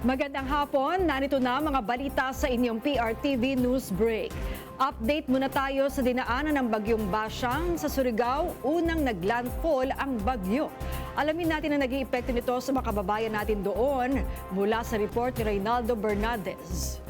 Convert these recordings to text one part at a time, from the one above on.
Magandang hapon, narito na mga balita sa inyong PRTV News Break. Update muna tayo sa dinaanan ng bagyong Basyang sa Surigao, unang naglandfall ang bagyo. Alamin natin ang naging epekto nito sa mga kababayan natin doon mula sa report ni Reynaldo Bernaldez.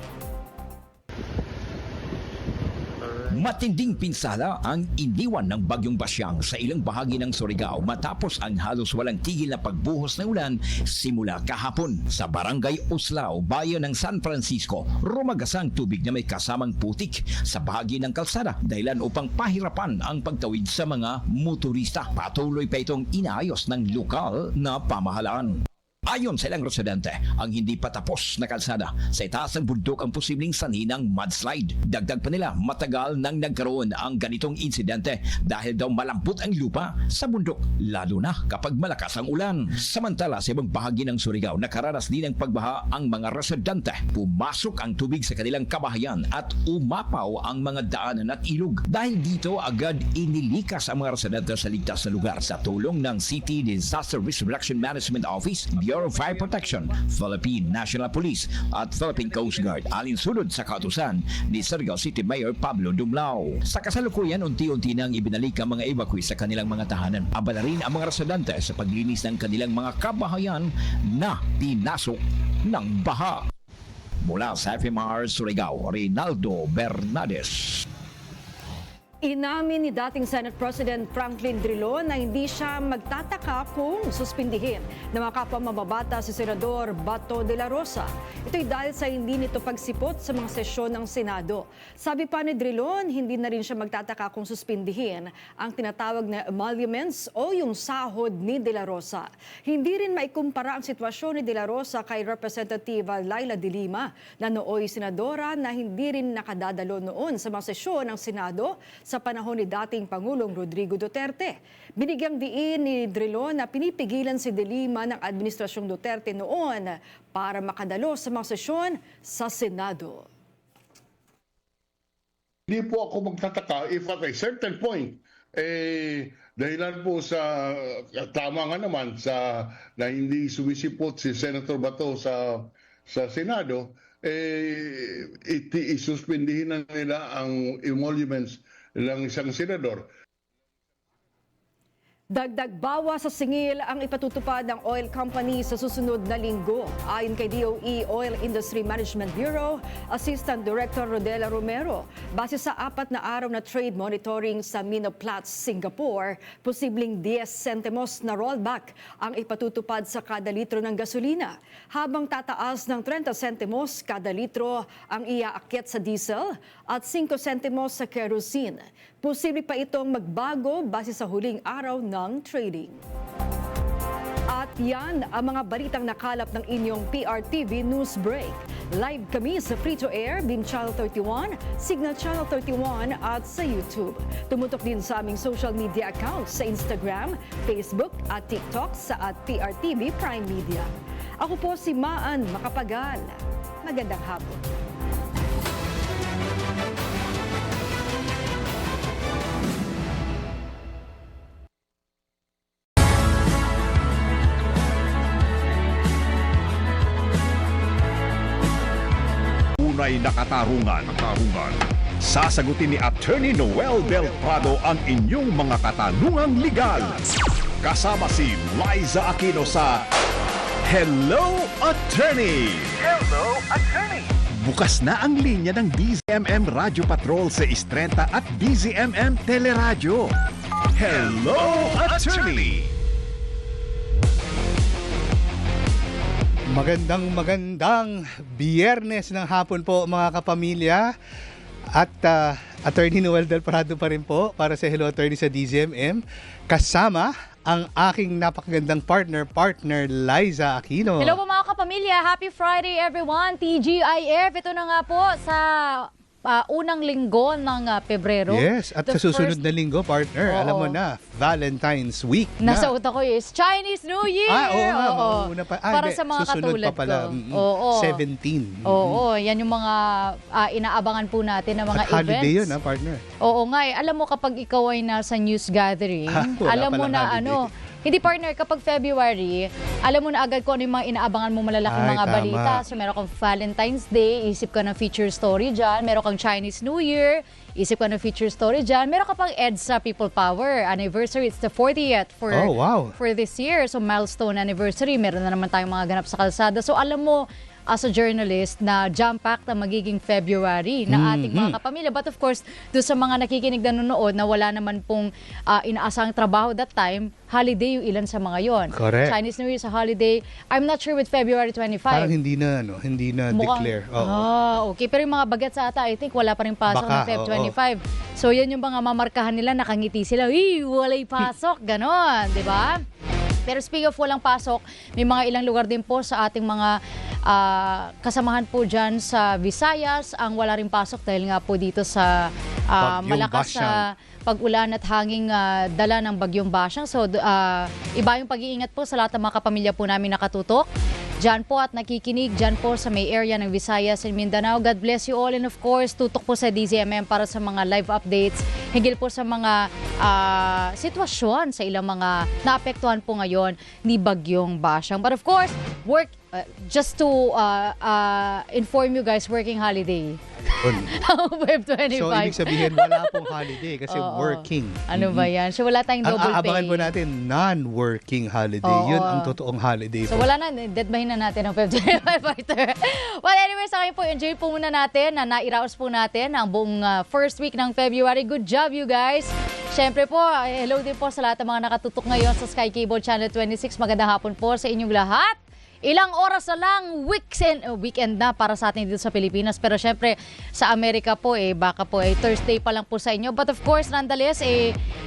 Matinding pinsala ang iniwan ng bagyong Basyang sa ilang bahagi ng Surigao matapos ang halos walang tigil na pagbuhos ng ulan simula kahapon sa Barangay Uslao, bayan ng San Francisco. Rumagasang tubig na may kasamang putik sa bahagi ng kalsada dahilan upang pahirapan ang pagtawid sa mga motorista. Patuloy pa itong inaayos ng lokal na pamahalaan. Ayon sa ilang residente, ang hindi patapos na kalsada sa itaas ng bundok ang posibleng sanhi ng mudslide. Dagdag pa nila, matagal nang nagkaroon ang ganitong insidente dahil daw malambot ang lupa sa bundok, lalo na kapag malakas ang ulan. Samantala, sa ibang bahagi ng Surigao, nakaranas din ng pagbaha ang mga residente. Pumasok ang tubig sa kanilang kabahayan at umapaw ang mga daanan at ilog. Dahil dito, agad inilikas ang mga residente sa ligtas na lugar sa tulong ng City Disaster Risk Reduction Management Office, Bureau of Fire Protection, Philippine National Police at Philippine Coast Guard, alinsunod sa kautusan ni Surigao City Mayor Pablo Dumlao. Sa kasalukuyan, unti-unti nang ibinalik ang mga evacuee sa kanilang mga tahanan. Abala rin ang mga residente sa paglinis ng kanilang mga kabahayan na pinasok ng baha. Mula sa FMR Surigao, Reynaldo Bernaldez. Inamin ni dating Senate President Franklin Drilon na hindi siya magtataka kung suspindihin ng mga kapwa mamabata si Senador Bato de la Rosa. Ito'y dahil sa hindi nito pagsipot sa mga sesyon ng Senado. Sabi pa ni Drilon, hindi na rin siya magtataka kung suspindihin ang tinatawag na emoluments o yung sahod ni de la Rosa. Hindi rin maikumpara ang sitwasyon ni de la Rosa kay Representative Laila de Lima na nooy senadora na hindi rin nakadadalo noon sa mga sesyon ng Senado sa panahon ni dating Pangulong Rodrigo Duterte. Binigyang diin ni Drilon na pinipigilan si De Lima ng Administrasyong Duterte noon para makadalo sa mga sesyon sa Senado. Hindi po ako magtataka if at a certain point, dahilan po sa, tama nga naman, na hindi sumisipot si Senator Bato sa Senado, isuspindihin na nila ang emoluments ng isang senador. Dagdag bawas sa singil ang ipatutupad ng oil company sa susunod na linggo. Ayon kay DOE Oil Industry Management Bureau, Assistant Director Rodela Romero, base sa 4 na araw na trade monitoring sa Minoplatz, Singapore, posibleng 10 centimos na rollback ang ipatutupad sa kada litro ng gasolina, habang tataas ng 30 centimos kada litro ang iaakyat sa diesel at 5 centimos sa kerosene. Posible pa itong magbago base sa huling araw ng trading. At yan ang mga balitang nakalap ng inyong PRTV News Break. Live kami sa Free-to-Air, Beam Channel 31, Signal Channel 31 at sa YouTube. Tumutok din sa aming social media accounts sa Instagram, Facebook at TikTok sa @PRTV Prime Media. Ako po si Maan Macapagal. Magandang hapon. Tunay na katarungan. Sasagutin ni Attorney Noel Del Prado ang inyong mga katanungang legal. Kasama si Liza Aquino sa Hello Attorney! Hello, Attorney! Bukas na ang linya ng BZMM Radio Patrol sa Istrenta at BZMM Teleradyo. Hello Attorney! Magandang biyernes ng hapon po mga kapamilya at Attorney Noel Del Prado pa rin po para sa Hello Attorney sa DZMM kasama ang aking napakagandang partner Liza Aquino. Hello po mga kapamilya, happy Friday everyone, TGIF. Ito na nga po sa unang linggo ng Pebrero. Yes, at sa susunod na linggo, partner, alam mo na, Valentine's Week na. Nasa utak ko is Chinese New Year. Una pa. Para sa mga katulad pa pala, ko. 17. Oo, yan yung mga inaabangan po natin na mga at holiday events. Yun, partner. Oo nga, alam mo kapag ikaw ay nasa news gathering, alam mo na holiday. Hindi partner, kapag February, alam mo na agad kung ano yung mga inaabangan mo malalaking Ay, mga tama. balita. So meron kang Valentine's Day, isip ka ng feature story dyan. Meron kang Chinese New Year, isip ka ng feature story dyan. Meron ka pang EDSA People Power Anniversary. It's the 40th for, Oh, wow. for this year. So milestone anniversary. Meron na naman tayong mga ganap sa kalsada. So alam mo, as a journalist, na jam-packed ang magiging February na ating mga kapamilya. But of course, doon sa mga nakikinig na nanonood na wala naman pong inaasang trabaho that time, holiday yung ilan sa mga yon. Correct. Chinese New Year sa holiday. I'm not sure with February 25. Parang hindi na declare. Oo. Okay. Pero yung mga bagets ata, I think wala pa rin pasok Baka, ng Feb oo. 25. So, yan yung mga mamarkahan nila, nakangiti sila, walay pasok, ganon, di ba? Pero speaking of walang pasok, may mga ilang lugar din po sa ating mga kasamahan po dyan sa Visayas ang wala rin pasok dahil nga po dito sa Bagyong malakas Basyang. na pag-ulan at hanging dala ng bagyong Basyang. So, iba yung pag-iingat po sa lahat ng mga kapamilya po namin nakatutok. Diyan po at nakikinig, diyan po sa may area ng Visayas and Mindanao. God bless you all and of course, tutok po sa DZMM para sa mga live updates. Higil po sa mga sitwasyon sa ilang mga naapektuhan po ngayon ni Bagyong Basyang. But of course, just to inform you guys, working holiday. Web 25. So, ibig sabihin, wala pong holiday kasi Oo. working. Ano ba yan? So, wala tayong Ang double pay. aabangan po natin, non-working holiday. Oo. Yun ang totoong holiday So po. wala na, deadbahin na natin ang Web 25 fighter. Well, anyway, sa akin po, enjoy po muna natin na nairaos po natin ang buong first week ng February. Good job, you guys! Siyempre po, hello din po sa lahat ng mga nakatutok ngayon sa Sky Cable Channel 26. Magandang hapon po sa inyong lahat. Ilang oras na lang, weekend na para sa atin dito sa Pilipinas. Pero syempre, sa Amerika po, baka po Thursday pa lang po sa inyo. But of course, nonetheless,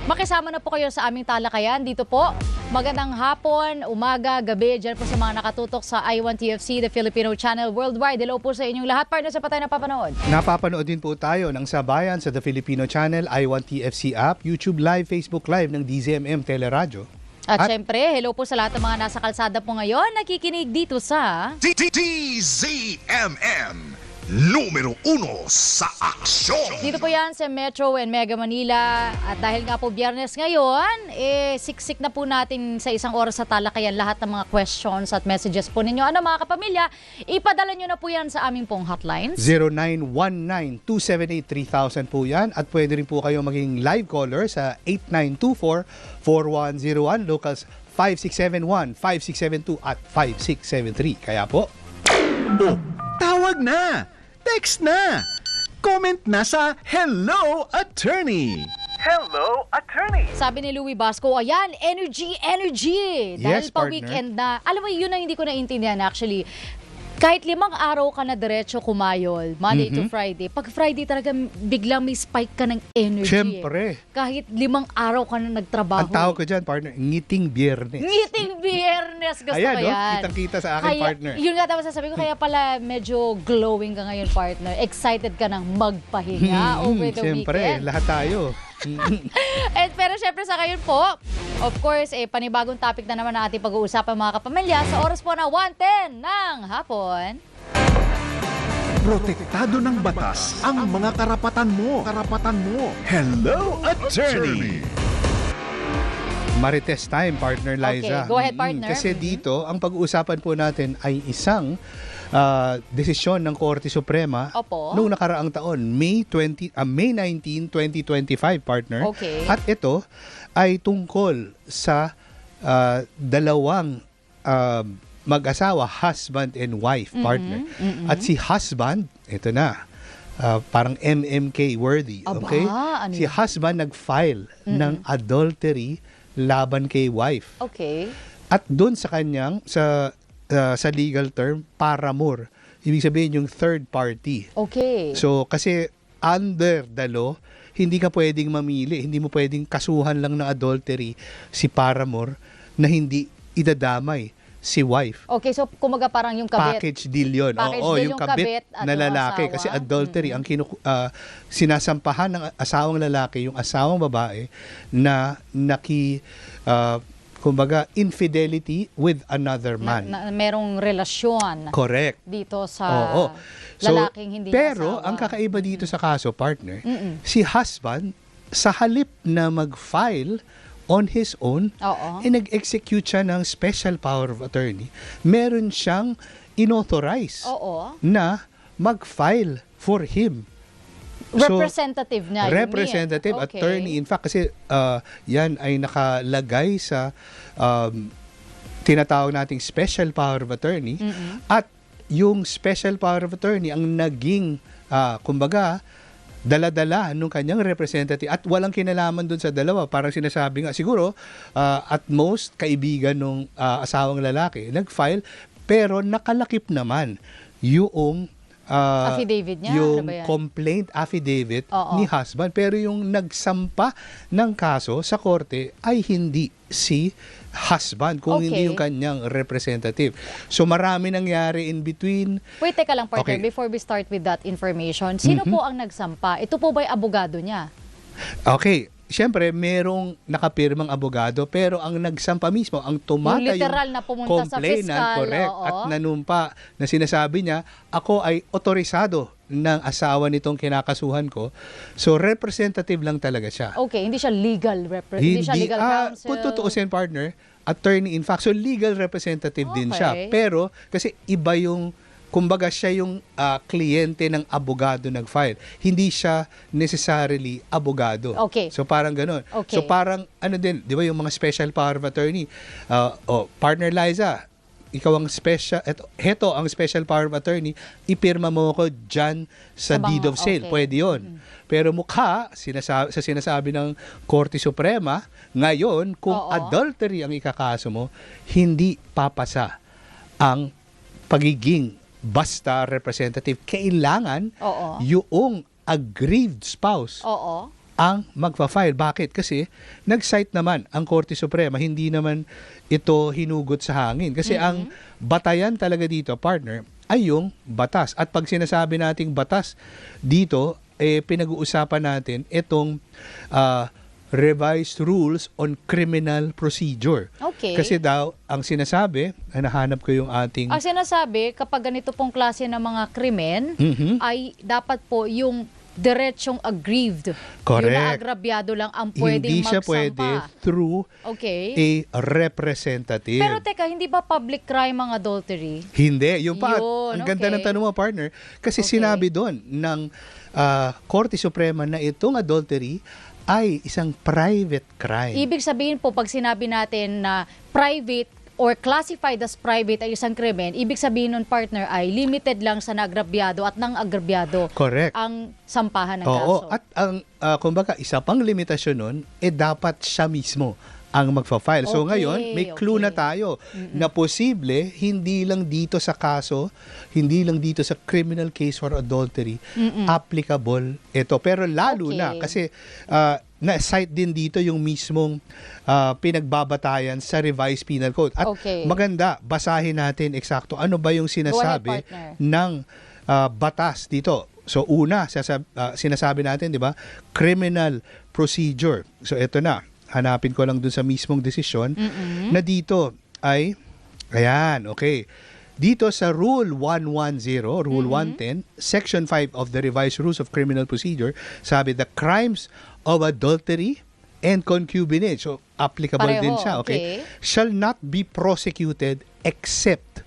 makisama na po kayo sa aming talakayan dito po. Magandang hapon, umaga, gabi, dyan po sa mga nakatutok sa I1TFC, the Filipino channel worldwide. Hello po sa inyong lahat. Partner, sa patay na papanood. Napapanood din po tayo ng sabayan sa The Filipino Channel, I1TFC app, YouTube Live, Facebook Live ng DZMM Teleradyo. At syempre, hello po sa lahat ng mga nasa kalsada po ngayon. Nakikinig dito sa... DZMM numero 1 sa aksyon. Dito po yan sa Metro and Mega Manila. At dahil nga po Biyernes ngayon, siksik na po natin sa isang oras sa talakayan lahat ng mga questions at messages po ninyo. Ano mga kapamilya, ipadala nyo na po yan sa aming pong hotlines. 0919-278-3000 po yan. At pwede rin po kayo maging live caller sa 8924-4101, locals 5671, 5672 at 5673. Kaya po, Tawag na! Text na! Comment na sa Hello Attorney! Hello, attorney. Sabi ni Louie Basco, ayan, energy! Dahil Yes, pa partner. weekend na. Alam mo, yun ang hindi ko naintindihan actually. Kahit 5 araw ka na diretso kumayol, Monday to Friday, pag Friday talaga biglang may spike ka ng energy. syempre, Kahit 5 araw ka na nagtrabaho. ang tawag ko dyan, partner, ngiting biyernes. Ngiting Biyernes, gusto Ayan, ko no? yan. Kitang-kita sa akin, partner. Yun nga tapos sasabihin ko, kaya pala medyo glowing ka ngayon, partner. Excited ka nang magpahinga over the Siyempre, weekend. lahat tayo. Pero syempre sa ngayon po, of course, panibagong topic na naman ang ating pag-uusapan mga kapamilya sa oras po na 1:10 ng hapon. Protektado ng batas ang mga karapatan mo. Hello Attorney! Marites time, partner Liza. Okay, go ahead, partner. Kasi dito, ang pag-uusapan po natin ay isang desisyon ng Korte Suprema Opo. noong nakaraang taon, May 19, 2025, partner. Okay. At ito ay tungkol sa dalawang mag-asawa, husband and wife, partner. At si husband, ito na, parang MMK worthy. Aba, Okay? ano Si yun? husband nag-file ng adultery laban kay wife. Okay. At doon sa kanyang, sa legal term, paramour. Ibig sabihin yung third party. Okay. So, kasi under the law, hindi ka pwedeng mamili. Hindi mo pwedeng kasuhan lang ng adultery si paramour na hindi idadamay si wife. Okay, so kumaga parang yung kabit. Package deal yun. Package Oo, deal yung yung kabit kabit at na yung lalaki. asawa. Kasi adultery, ang sinasampahan ng asawang lalaki, yung asawang babae, na kumbaga, infidelity with another man. Na merong relasyon Correct. dito sa Oo. So, lalaking hindi pero, asawa. ang kakaiba dito sa kaso, partner, si husband, sa halip na mag-file on his own, Oo. nag-execute siya ng special power of attorney. Meron siyang inauthorize Oo. na mag-file for him. Representative niya. you mean? Representative Okay. attorney. In fact, kasi yan ay nakalagay sa tinatawag nating special power of attorney. At yung special power of attorney ang naging, kumbaga, dala-dala nung kanyang representative at walang kinalaman dun sa dalawa. Parang sinasabi nga, siguro, at most, kaibigan nung asawang lalaki, nag-file, pero nakalakip naman yung Affidavit niya? yung Ano ba yan? complaint affidavit Oo. ni husband. Pero yung nagsampa ng kaso sa korte ay hindi si husband, kung Okay. hindi yung kanyang representative. So marami nangyari in between. Wait, teka lang, partner. Okay. Before we start with that information, sino po ang nagsampa? Ito po ba'y abogado niya? Okay, siyempre merong nakapirmang abogado, pero ang nagsampa mismo, ang tumata Yung literal na pumunta sa complainant, fiscal, correct, oo. at nanumpa na sinasabi niya, ako ay otorisado ng asawa nitong kinakasuhan ko. So representative lang talaga siya. Okay, hindi siya legal hindi siya legal counsel. Kung tutuusin, partner, attorney in fact, so legal representative din siya. Okay. Pero kasi iba yung, kumbaga siya yung kliyente ng abogado nag-file. Hindi siya necessarily abogado. Okay. So parang ganun. Okay. So parang ano din, di ba yung mga special power of attorney, partner Liza, ikaw ang special, heto ang special power of attorney, ipirma mo ko dyan sa Sa mga- deed of sale. okay. Pwede yun. Pero mukha, sa sinasabi ng Korte Suprema, ngayon, kung Oo. adultery ang ikakaso mo, hindi papasa ang pagiging basta representative. Kailangan Oo. yung aggrieved spouse Oo. ang magpa-file. Bakit? Kasi nag-cite naman ang Korte Suprema, hindi naman ito hinugot sa hangin. Kasi ang batayan talaga dito, partner, ay yung batas. At pag sinasabi nating batas dito, pinag-uusapan natin itong revised rules on criminal procedure. Okay. Kasi daw, ang sinasabi, nahanap ko yung ating... Ang sinasabi, kapag ganito pong klase ng mga krimen, Mhm. ay dapat po yung diretsong aggrieved. Correct. Yung naagrabyado lang ang pwedeng hindi siya magsampa. pwede through Okay. a representative. Pero teka, hindi ba public crime ang adultery? Hindi. Yung pa, Yun, ang ganda okay. ng tanong mo, partner. Kasi Okay. sinabi doon ng Korte Suprema na itong adultery ay isang private crime. Ibig sabihin po, pag sinabi natin na private or classified as private ay isang krimen, ibig sabihin nun, partner, ay limited lang sa naagrabyado at nang agrabyado Correct. ang sampahan ng Oo. kaso. At ang, kumbaga, isa pang limitasyon nun, dapat siya mismo ang magfa-file. So Okay, ngayon, may clue na okay. tayo na posible, hindi lang dito sa kaso, hindi lang dito sa criminal case for adultery, applicable ito. Pero lalo Okay. na, kasi na-cite din dito yung mismong pinagbabatayan sa revised penal code. At Okay. maganda, basahin natin eksakto ano ba yung sinasabi partner. ng batas dito. So una, sinasabi natin, di ba, criminal procedure. So ito na, hanapin ko lang dun sa mismong desisyon na dito ay, ayan, okay. Dito sa Rule 110, Rule 110, Section 5 of the Revised Rules of Criminal Procedure, sabi, the crimes of adultery and concubinage, so applicable Pareho, din siya, okay, shall not be prosecuted except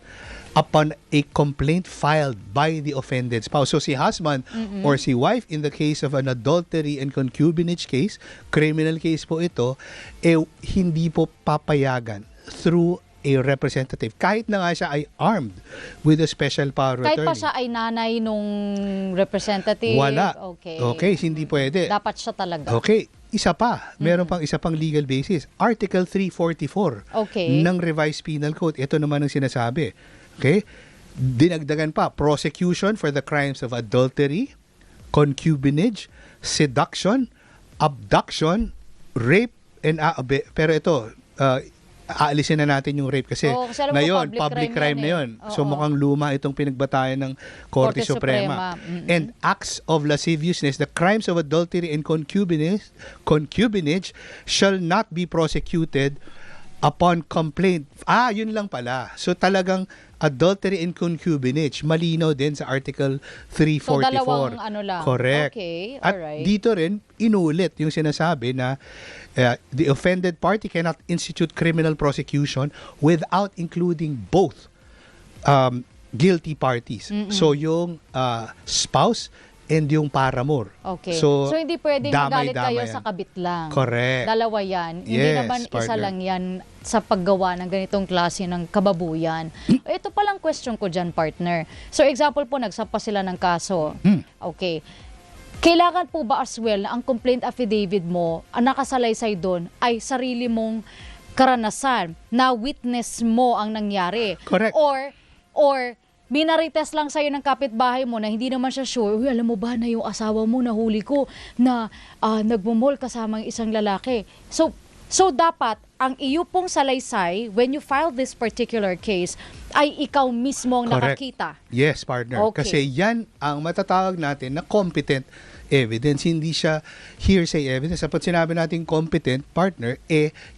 upon a complaint filed by the offended spouse. So si husband or si wife in the case of an adultery and concubinage case, criminal case po ito, hindi po papayagan through a representative. Kahit na nga siya ay armed with a special power of Kahit pa attorney. siya ay nanay nung representative. Wala. Okay. Okay, hindi pwede. Dapat siya talaga. Okay, isa pa. Meron pang isa pang legal basis. Article 344 Okay. ng Revised Penal Code. Ito naman ang sinasabi. Okay? Dinagdagan pa, prosecution for the crimes of adultery, concubinage, seduction, abduction, rape, and pero ito, aalisin na natin yung rape kasi Oo, kasi alam mo, ngayon, public public crime crime yan na yun. eh. So Oo. mukhang luma itong pinagbatayan ng Korte Korte Suprema. Suprema. And acts of lasciviousness, the crimes of adultery and concubinage shall not be prosecuted upon complaint. Yun lang pala. So talagang adultery and concubinage, malinaw din sa Article 344. So, dalawang ano lang. Correct. Okay, At alright. dito rin, inulit yung sinasabi na the offended party cannot institute criminal prosecution without including both guilty parties. So, yung spouse and yung paramour. Okay. So, hindi pwedeng magalit kayo damay-damay sa yan. kabit lang. Correct. Dalawa yan. Hindi Yes, naman isa partner. lang yan sa paggawa ng ganitong klase ng kababuyan. Ito palang question ko dyan, partner. So example po, nagsampa sila ng kaso. Okay. Kailangan po ba as well na ang complaint affidavit mo, ang nakasalaysay doon, ay sarili mong karanasan, na witness mo ang nangyari? Correct. Or minarites lang sa'yo ng kapitbahay mo na hindi naman siya sure, uy, alam mo ba na yung asawa mo nahuli ko na nagmumol kasama ang isang lalaki. So dapat, ang iyo pong salaysay, when you file this particular case, ay ikaw mismo ang Correct. nakakita. Yes, partner. Okay. Kasi yan ang matatawag natin na competent evidence. Hindi siya hearsay evidence. Dapat sinabi natin competent, partner,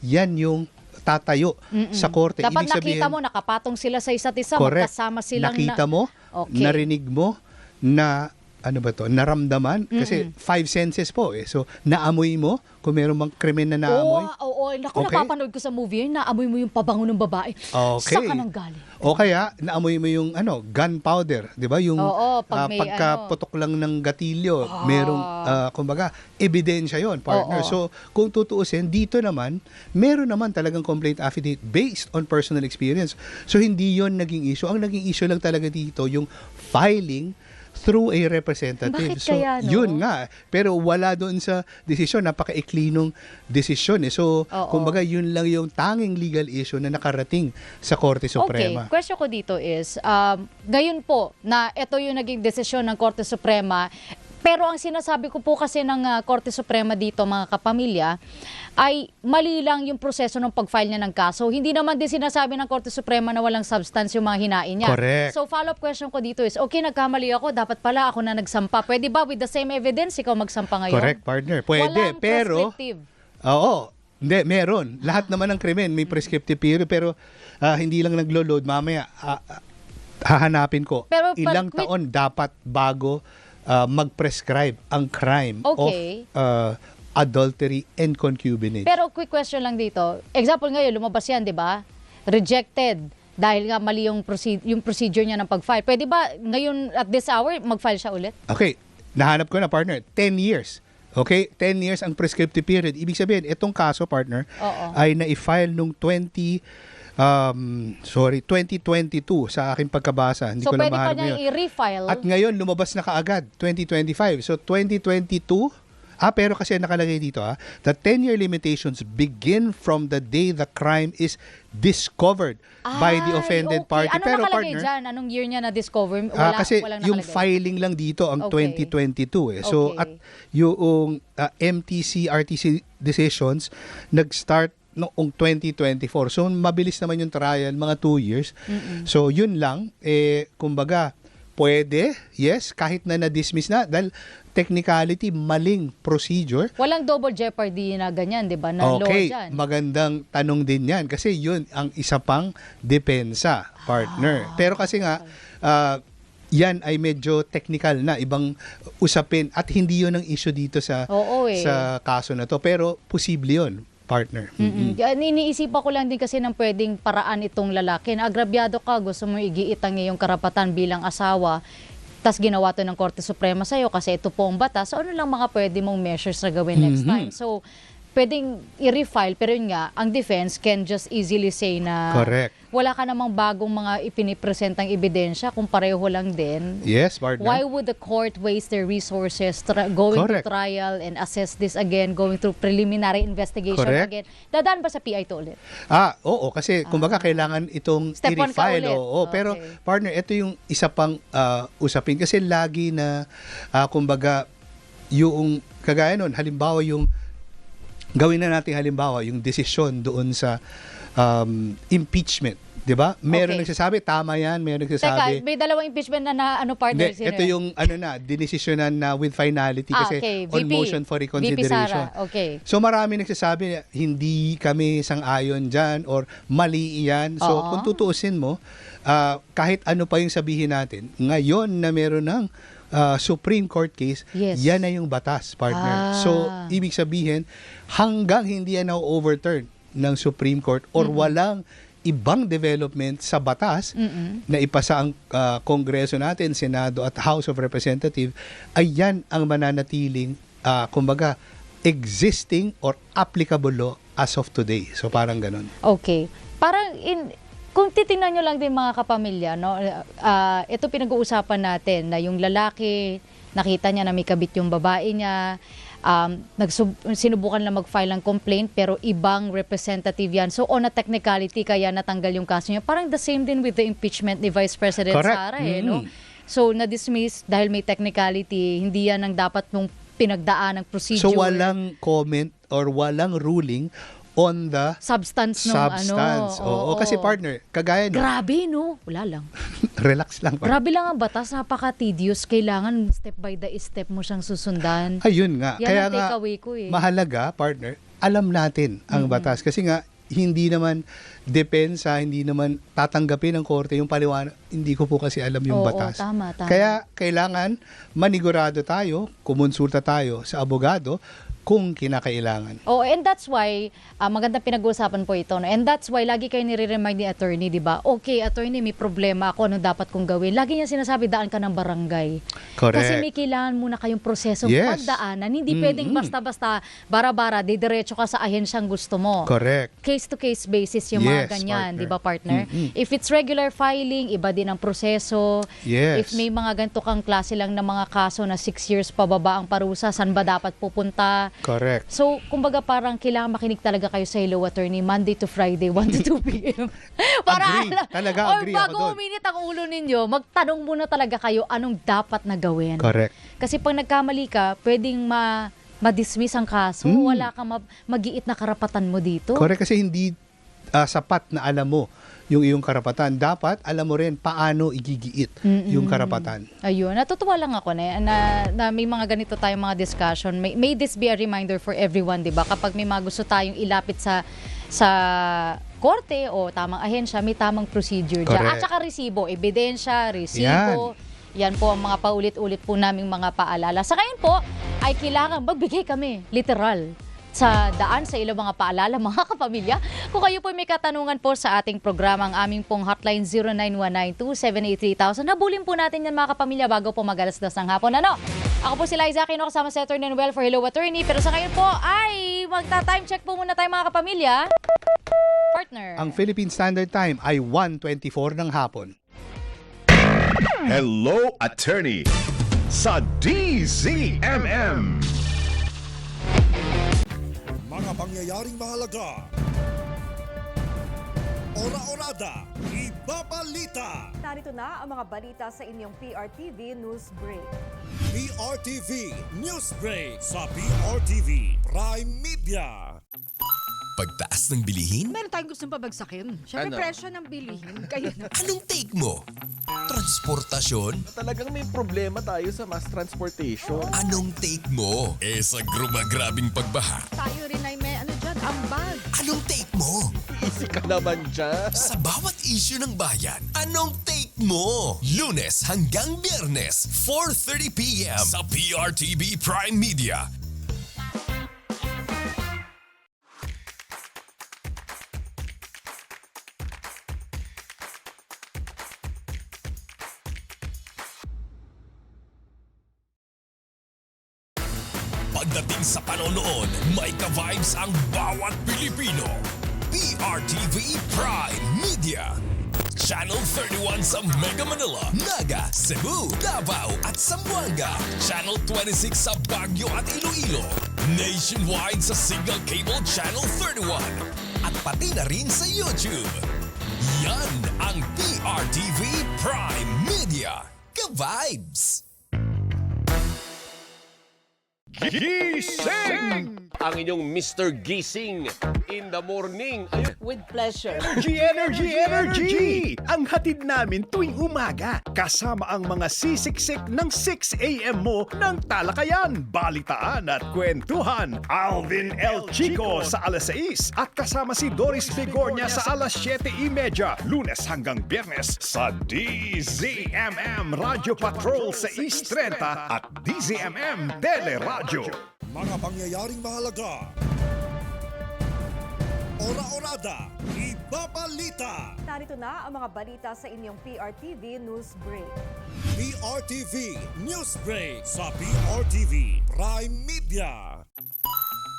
yan yung tatayo sa korte. Dapat Ibig sabihin, nakita mo, nakapatong sila sa isa't isa, correct. magkasama silang Nakita mo, Okay. narinig mo, na ano ba to, naramdaman. Kasi 5 senses po eh. So, naamoy mo, kung meron mang krimen na naamoy. Oo. Naku, Okay. napapanood ko sa movie yun, naamoy mo yung pabango ng babae. Okay. Saan ka nang galing? O kaya, naamoy mo yung gunpowder, di ba? Yung Oo, pag may pagkaputok lang ng gatilyo, merong, kumbaga, ebidensya yon, partner. Oo. So, kung tutuusin, dito naman, meron naman talagang complaint affidavit based on personal experience. So, hindi yon naging issue. Ang naging issue lang talaga dito, yung filing through a representative. Bakit So, kaya, no? yun nga. Pero wala doon sa desisyon, napaka-ikli nung desisyon. Eh. So, Oo. kumbaga, yun lang yung tanging legal issue na nakarating sa Korte Suprema. Okay, question ko dito is, ngayon po na ito yung naging desisyon ng Korte Suprema, pero ang sinasabi ko po kasi ng Korte Suprema dito, mga kapamilya, ay mali lang yung proseso ng pag-file niya ng kaso. Hindi naman din sinasabi ng Korte Suprema na walang substance yung mga hinain niya. Correct. So follow-up question ko dito is, okay, nagkamali ako, dapat pala ako na nagsampa. Pwede ba with the same evidence, ikaw magsampa ngayon? Correct, partner. Pwede, Walang pero... prescriptive. Oo. Hindi, meron. Lahat naman ng krimen may prescriptive period, pero hindi lang naglo-load. Mamaya, hahanapin ko. Pero ilang taon dapat bago mag-prescribe ang crime Okay. of adultery and concubinage. Pero quick question lang dito. Example ngayon, lumabas yan, di ba? Rejected. Dahil nga mali yung procedure niya ng pag-file. Pwede ba ngayon at this hour, mag-file siya ulit? Okay, nahanap ko na, partner. 10 years. Okay, 10 years ang prescriptive period. Ibig sabihin, itong kaso, partner, Oo. ay na-file nung 2022 sa aking pagkabasa. Hindi So ko lang pwede pa mahanap niyang ngayon. i-refile. At ngayon, lumabas na kaagad, 2025. So, 2022, pero kasi nakalagay dito, the 10-year limitations begin from the day the crime is discovered by the offended okay. party. Ano Pero, nakalagay partner, dyan? Anong year niya na-discover? kasi walang yung nakalagay. filing lang dito ang Okay. 2022 eh. So Okay. at yung MTC RTC decisions nag-start noong 2024. So mabilis naman yung trial, mga 2 years. So yun lang kumbaga pwede, yes, kahit na na-dismiss na dahil technicality, maling procedure. Walang double jeopardy na ganyan, di ba? Na Okay, law dyan. magandang tanong din yan kasi yun ang isa pang depensa, partner. Pero kasi nga, yan ay medyo technical na, ibang usapin at hindi yun ang issue dito sa Oo, sa kaso na to. Pero posible yun, partner. Iniisipan ko lang din kasi ng pwedeng paraan itong lalaki. Na agrabyado ka, gusto mo igiit ang iyong karapatan bilang asawa, tas ginawa to ng Korte Suprema sa'yo kasi ito po ang batas. So ano lang mga pwede mong measures na gawin next time? So pwedeng i-refile, pero yun nga, ang defense can just easily say na Correct. wala ka namang bagong mga ipinipresentang ebidensya kung pareho lang din. Yes, partner. Why would the court waste their resources going Correct. to trial and assess this again, going through preliminary investigation Correct. again? Dadaan ba sa PI to ulit? Oo, kasi kumbaga kailangan itong Step one ka i-refile. ulit. Oo, pero Okay. partner, ito yung isa pang usapin kasi lagi na kumbaga yung kagaya nun, halimbawa yung gawin na natin halimbawa yung desisyon doon sa impeachment 'Di ba? Meron Okay. nagsasabi tama 'yan, meron Teka, nagsasabi. may dalawang impeachment na partner. Hindi, ito yung dinesisyonan na with finality kasi okay. on VP. motion for VP reconsideration. Sara, okay. So marami nagsasabi na hindi kami sang-ayon dyan or mali yan. So Oo. kung tutuusin mo, kahit ano pa yung sabihin natin, ngayon na meron ng Supreme Court case, Yes. yan na yung batas, partner. So ibig sabihin, hanggang hindi yan na-overturn ng Supreme Court or walang ibang development sa batas na ipasa ang Kongreso natin, Senado at House of Representatives, ay yan ang mananatiling, kumbaga, existing or applicable law as of today. So parang ganun. Okay. Parang kung titingnan nyo lang din mga kapamilya, no, ito pinag-uusapan natin na yung lalaki, nakita niya na may kabit yung babae niya, sinubukan lang mag-file ng complaint pero ibang representative yan. So on a technicality kaya natanggal yung kaso niya. Parang the same din with the impeachment ni Vice President Correct. Sara no? So na-dismiss dahil may technicality, hindi yan ang dapat mong pinagdaan ng procedure. So walang comment or walang ruling on the substance ng substance. Oo, kasi partner, kagaya no, Grabe, no? Wala lang. relax lang. Partner. Grabe lang ang batas, napaka-tedious. Kailangan step by the step mo siyang susundan. Ayun nga. Yan Kaya ang nga, takeaway ko eh. mahalaga, partner, alam natin ang batas. Kasi nga, hindi naman depensa, hindi naman tatanggapin ng korte yung paliwanag. Hindi ko po kasi alam yung Oo, batas. tama. Kaya kailangan manigurado tayo, kumonsulta tayo sa abogado kung kinakailangan. Oh, and that's why magandang pinag-uusapan po ito. No? And that's why lagi kayo nire-remind ni attorney, di ba? Okay, attorney, may problema ako. Ano dapat kong gawin? Lagi niya sinasabi, daan ka ng barangay. Correct. Kasi may kailangan muna kayong prosesong Yes. pagdaanan. Hindi pwedeng basta-basta, bara-bara, didiretso ka sa ahensyang gusto mo. Correct. Case-to-case basis yung mga Yes, ganyan, partner. di ba, partner? If it's regular filing, iba din ang proseso. Yes. If may mga ganito kang klase lang ng mga kaso na 6 years pababa ang parusa, saan ba dapat pupunta? Correct. So, kumbaga parang kailangan makinig talaga kayo sa Hello Attorney Monday to Friday, 1 to 2 p.m. Agree. Talaga, agree ako bago doon. uminit ang ulo ninyo, magtanong muna talaga kayo anong dapat na gawin. Correct. Kasi pag nagkamali ka, pwedeng ma-dismiss ang kaso, wala kang mag-iit na karapatan mo dito. Correct, kasi hindi sapat na alam mo yung iyong karapatan. Dapat alam mo rin paano igigiit yung karapatan. Ayun, natutuwa lang ako na may mga ganito tayong mga discussion. May this be a reminder for everyone, 'di ba? Kapag may mga gusto tayong ilapit sa korte o tamang ahensya, may tamang procedure diyan. Correct. At saka resibo, ebidensya, resibo. Yan po ang mga paulit-ulit po naming mga paalala. Sa ngayon po, ay kailangan magbigay kami, literal, sa daan sa ilang mga paalala, mga kapamilya. Kung kayo po may katanungan po sa ating programa, ang aming pong hotline 0919-278-3000. Habulin po natin yan mga kapamilya bago po mag-alas-das ng hapon. Ano? Ako po si Liza Aquino kasama si Attorney Noel for Hello Attorney. Pero sa ngayon po ay magta-time check po muna tayo mga kapamilya. Partner. Ang Philippine Standard Time ay 1:24 ng hapon. Hello, Attorney sa DZMM. Mga pangyayaring mahalaga. Ora-orada, ibabalita. Narito na ang mga balita sa inyong PRTV News Break. PRTV News Break sa PRTV Prime Media. Pagtaas ng bilihin? Meron tayong gustong pabagsakin. Siyempre, presyo ng bilihin. Kaya na. Anong take mo? Transportasyon? Talagang may problema tayo sa mass transportation. Anong take mo? Sa grumagrabing pagbaha? Tayo rin ay may ambag. Anong take mo? Easy ka naman dyan. Sa bawat issue ng bayan, anong take mo? Lunes hanggang Biyernes, 4:30 p.m. sa PRTV Prime Media. Pagdating sa panonood, may ka-vibes ang bawat Pilipino. PRTV Prime Media. Channel 31 sa Mega Manila, Naga, Cebu, Davao at Zamboanga. Channel 26 sa Baguio at Iloilo. Nationwide sa Signal Cable Channel 31. At pati na rin sa YouTube. Yan ang PRTV Prime Media. Ka-vibes! Gising! Ang inyong Mr. Gising in the morning. Ayun. With pleasure. Energy! Ang hatid namin tuwing umaga. Kasama ang mga sisiksik ng 6 a.m. mo ng talakayan, balitaan at kwentuhan. Alvin L. Chico sa alas 6 at kasama si Doris Bigornia sa alas 7:30, Lunes hanggang Biyernes sa DZMM Radio Patrol sa East 30 at DZMM Teleradyo. Mga pangyayaring mahalaga. Ora-orada, ibabalita. Narito na ang mga balita sa inyong PRTV News Break. PRTV News Break sa PRTV Prime Media.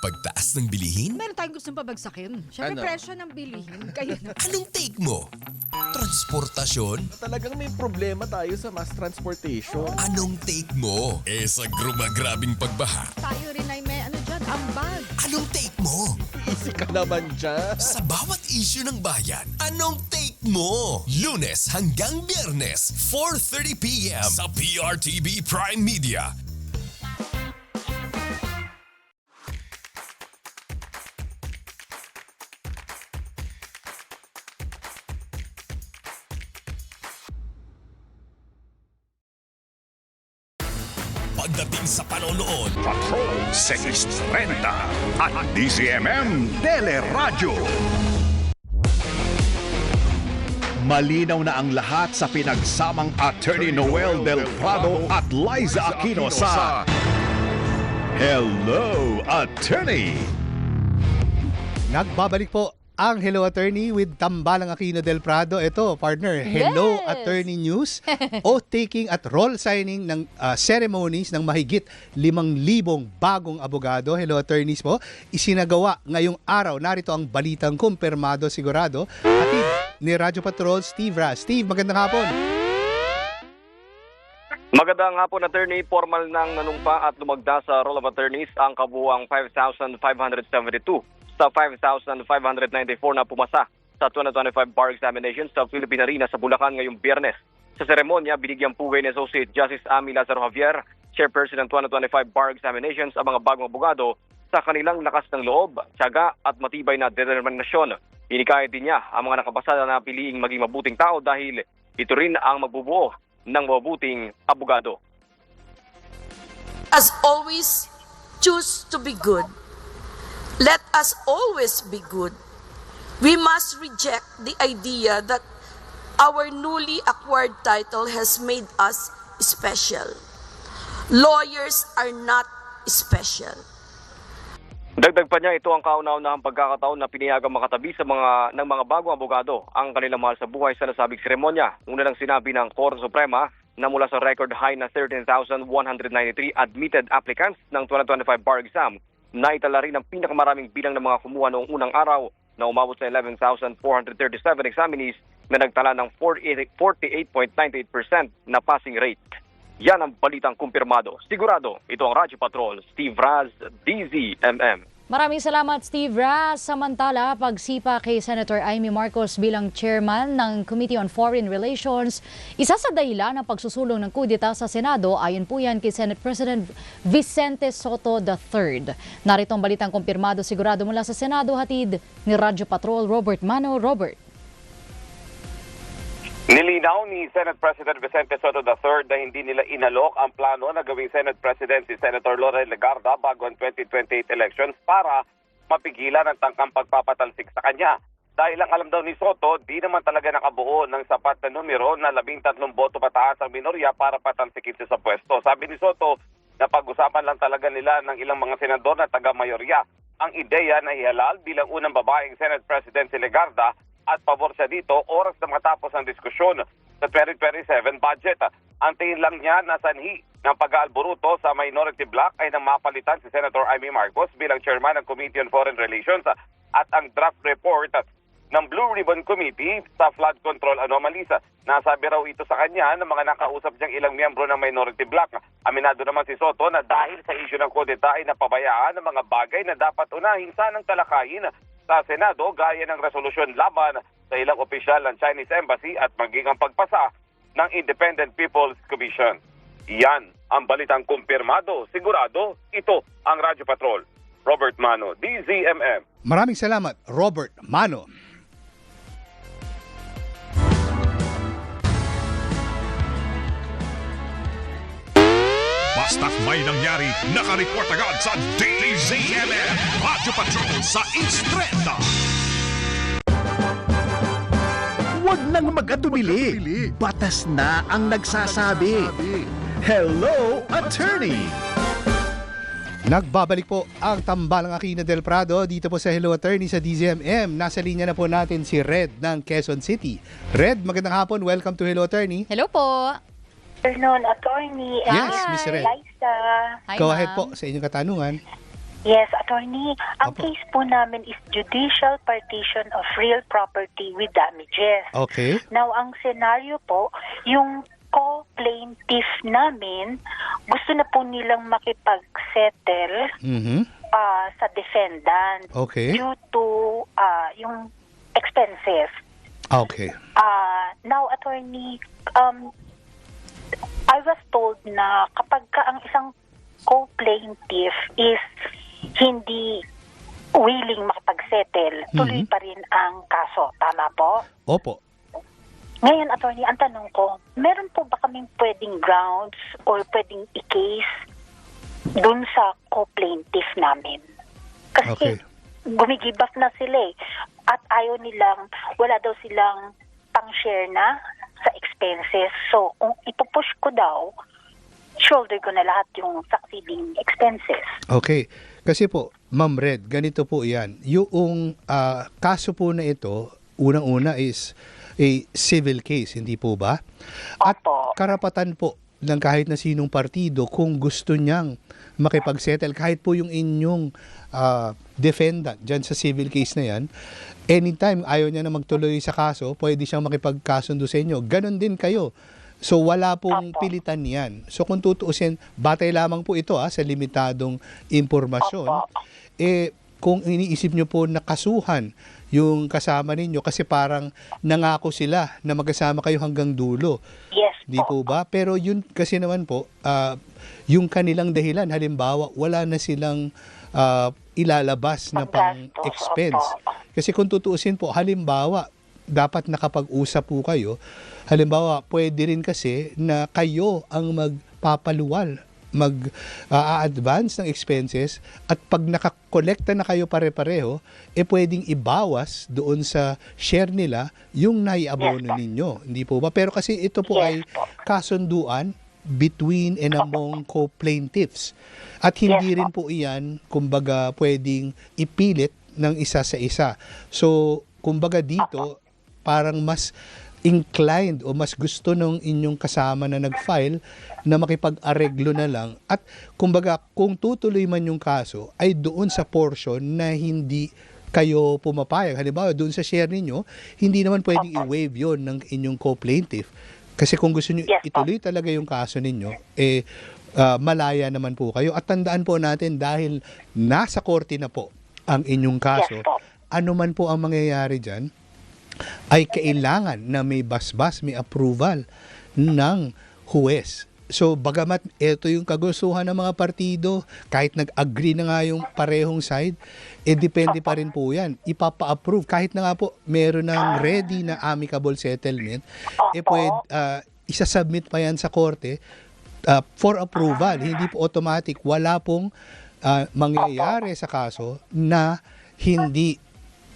Pagtaas ng bilihin? Meron tayong gustong pabagsakin. Siyempre, Ano? presyo ng bilihin. Kayo na. Anong take mo? Transportasyon? Talagang may problema tayo sa mass transportation. Anong take mo? Sa grumagrabing pagbaha? Tayo rin ay may ambag. Anong take mo? Easy ka naman dyan. Sa bawat issue ng bayan, anong take mo? Lunes hanggang Biyernes, 4:30 p.m. sa PRTV Prime Media. Pagdating sa panonood, Patrol 630 at DZMM Teleradyo. Malinaw na ang lahat sa pinagsamang Attorney Noel Del Prado at Liza Aquino sa Hello, Attorney! Nagbabalik po ang Hello Attorney with Tambalang Aquino Del Prado. Ito, partner, Hello Yes! Attorney News. Oath-taking at roll signing ng ceremonies ng mahigit 5,000 bagong abogado. Hello Attorneys po. Isinagawa ngayong araw. Narito ang balitang kumpirmado sigurado. Hatid ni Radyo Patrol, Steve Raz. Steve, magandang hapon. Magandang hapon, Attorney. Formal nang nanumpa at lumagda sa Roll of Attorneys ang kabuuang 5,572 sa 5,594 na pumasa sa 2025 Bar Examinations sa Philippine Arena sa Bulacan ngayong Biyernes. Sa seremonya, binigyang pugay ni Associate Justice Amy Lazaro Javier, Chairperson ng 2025 Bar Examinations, ang mga bagong abogado sa kanilang lakas ng loob, tiyaga at matibay na determinasyon. Hinikayat din niya ang mga nakapasa na piliing maging mabuting tao dahil ito rin ang magbubuo ng mabuting abogado. As always, choose to be good. Let us always be good. We must reject the idea that our newly acquired title has made us special. Lawyers are not special. Dagdag pa niya, ito ang kauna-unahang pagkakataon na piniyagang makatabi ng mga bagong abogado ang kanilang mahal sa buhay sa nasabing seremonya. Una lang sinabi ng Korte Suprema na mula sa record high na 13,193 admitted applicants ng 2025 bar exam, naitala rin ang pinakamaraming bilang ng mga kumuha noong unang araw na umabot sa 11,437 examinees na nagtala ng 48.98% na passing rate. Yan ang balitang kumpirmado. Sigurado, ito ang Radyo Patrol, Steve Raz, DZMM. Maraming salamat, Steve Raz. Samantala, pagsipa kay Senator Amy Marcos bilang chairman ng Committee on Foreign Relations, isa sa dahilan ng pagsusulong ng kudeta sa Senado, ayon po yan kay Senate President Vicente Soto III. Narito ang balitang kumpirmado sigurado mula sa Senado, hatid ni Radyo Patrol Robert Mano. Robert. Nilinaw ni Senate President Vicente Soto III na hindi nila inalok ang plano na gawing Senate President si Senator Loren Legarda bago ang 2028 elections para mapigilan ang tangkang pagpapatalsik sa kanya. Dahil ang alam daw ni Soto, di naman talaga nakabuo ng sapat na numero na 13 boto pataas ang minorya para patalsikin siya sa pwesto. Sabi ni Soto, na pag-usapan lang talaga nila ng ilang mga senador na taga-mayorya ang ideya na ihalal bilang unang babaeng Senate President si Legarda at pabor siya dito oras na matapos ang diskusyon sa 2027 budget. Ang tingin lang niya na sanhi ng pag-aalboruto sa minority bloc ay nang mapalitan si Senator Amy Marcos bilang chairman ng Committee on Foreign Relations at ang draft report ng Blue Ribbon Committee sa flood control anomalies. Nasabi raw ito sa kanya ng mga nakausap niyang ilang miyembro ng minority bloc. Aminado naman si Soto na dahil sa issue ng kudeta ay napabayaan ng mga bagay na dapat unahin sanang talakayin sa Senado gaya ng resolusyon laban sa ilang opisyal ng Chinese Embassy at maging ang pagpasa ng Independent People's Commission. Yan ang balitang kumpirmado, sigurado, ito ang Radyo Patrol. Robert Mano, DZMM. Maraming salamat, Robert Mano. Basta't may nangyari, nakareport agad sa DZMM Radyo Patrol sa Instrenta. Huwag nang mag-atubili. Batas na ang nagsasabi. Hello, Attorney! Nagbabalik po ang tambalang Aquino del Prado dito po sa Hello Attorney sa DZMM. Nasa linya na po natin si Red ng Quezon City. Red, magandang hapon. Welcome to Hello Attorney. Hello po. Afternoon, Attorney. Yes, Miss Red. Liza. Hi, Go ma'am. ahead po sa inyong katanungan. Yes, Attorney. Ang Opo. case po namin is judicial partition of real property with damages. Okay. Now, ang scenario po, yung co-plaintiff namin, gusto na po nilang makipag-settle Mhm. sa defendant Okay. due to yung expenses. Okay. Now, Attorney, I was told na kapag ka ang isang co-plaintiff is hindi willing makipag-settle, tuloy pa rin ang kaso. Tama po? Opo. Ngayon, Attorney, ang tanong ko, meron po ba kaming pwedeng grounds or pwedeng i-case dun sa co-plaintiff namin? Kasi Okay. gumigibas na sila eh. At ayaw nilang, wala daw silang pang-share na sa expenses. So, kung ipupush ko daw, shoulder ko na lahat yung succeeding expenses. Okay. Kasi po, Ma'am Red, ganito po yan. Yung kaso po na ito, unang-una is a civil case, hindi po ba? At karapatan po ng kahit na sinong partido kung gusto niyang makipag-settle, kahit po yung inyong defendant dyan sa civil case na yan, anytime ayaw niya na magtuloy sa kaso, pwede siyang makipagkasundo sa inyo. Ganon din kayo. So wala pong pilitan yan. So kung tutuusin, batay lamang po ito sa limitadong impormasyon. Kung iniisip nyo po nakasuhan yung kasama ninyo kasi parang nangako sila na magkasama kayo hanggang dulo. Yes Di po ba? Pero yun kasi naman po, yung kanilang dahilan, halimbawa, wala na silang ilalabas na pang-expense. Kasi kung tutuusin po, halimbawa, dapat nakapag-usap po kayo. Halimbawa, pwede rin kasi na kayo ang magpapaluwal, mag-a-advance ng expenses at pag nakakolekta na kayo pare-pareho, pwedeng ibawas doon sa share nila yung naiabono ninyo. Hindi po ba? Pero kasi ito po ay kasunduan between and among co-plaintiffs. At hindi rin po iyan, kumbaga, pwedeng ipilit ng isa sa isa. So, kumbaga dito, parang mas inclined o mas gusto nung inyong kasama na nag-file na makipag-areglo na lang at kumbaga kung tutuloy man yung kaso ay doon sa portion na hindi kayo pumapayag. Halimbawa doon sa share ninyo, hindi naman pwedeng i-waive yon ng inyong co-plaintiff. Kasi kung gusto niyo ituloy talaga yung kaso ninyo, malaya naman po kayo. At tandaan po natin dahil nasa korte na po ang inyong kaso, ano man po ang mangyayari dyan, ay kailangan na may basbas, may approval ng huwes. So, bagamat ito yung kagustuhan ng mga partido, kahit nag-agree na nga yung parehong side, depende pa rin po yan. Ipapa-approve. Kahit na nga po, meron ng ready na amicable settlement, isasubmit pa yan sa korte for approval. Hindi po automatic. Wala pong mangyayari sa kaso na hindi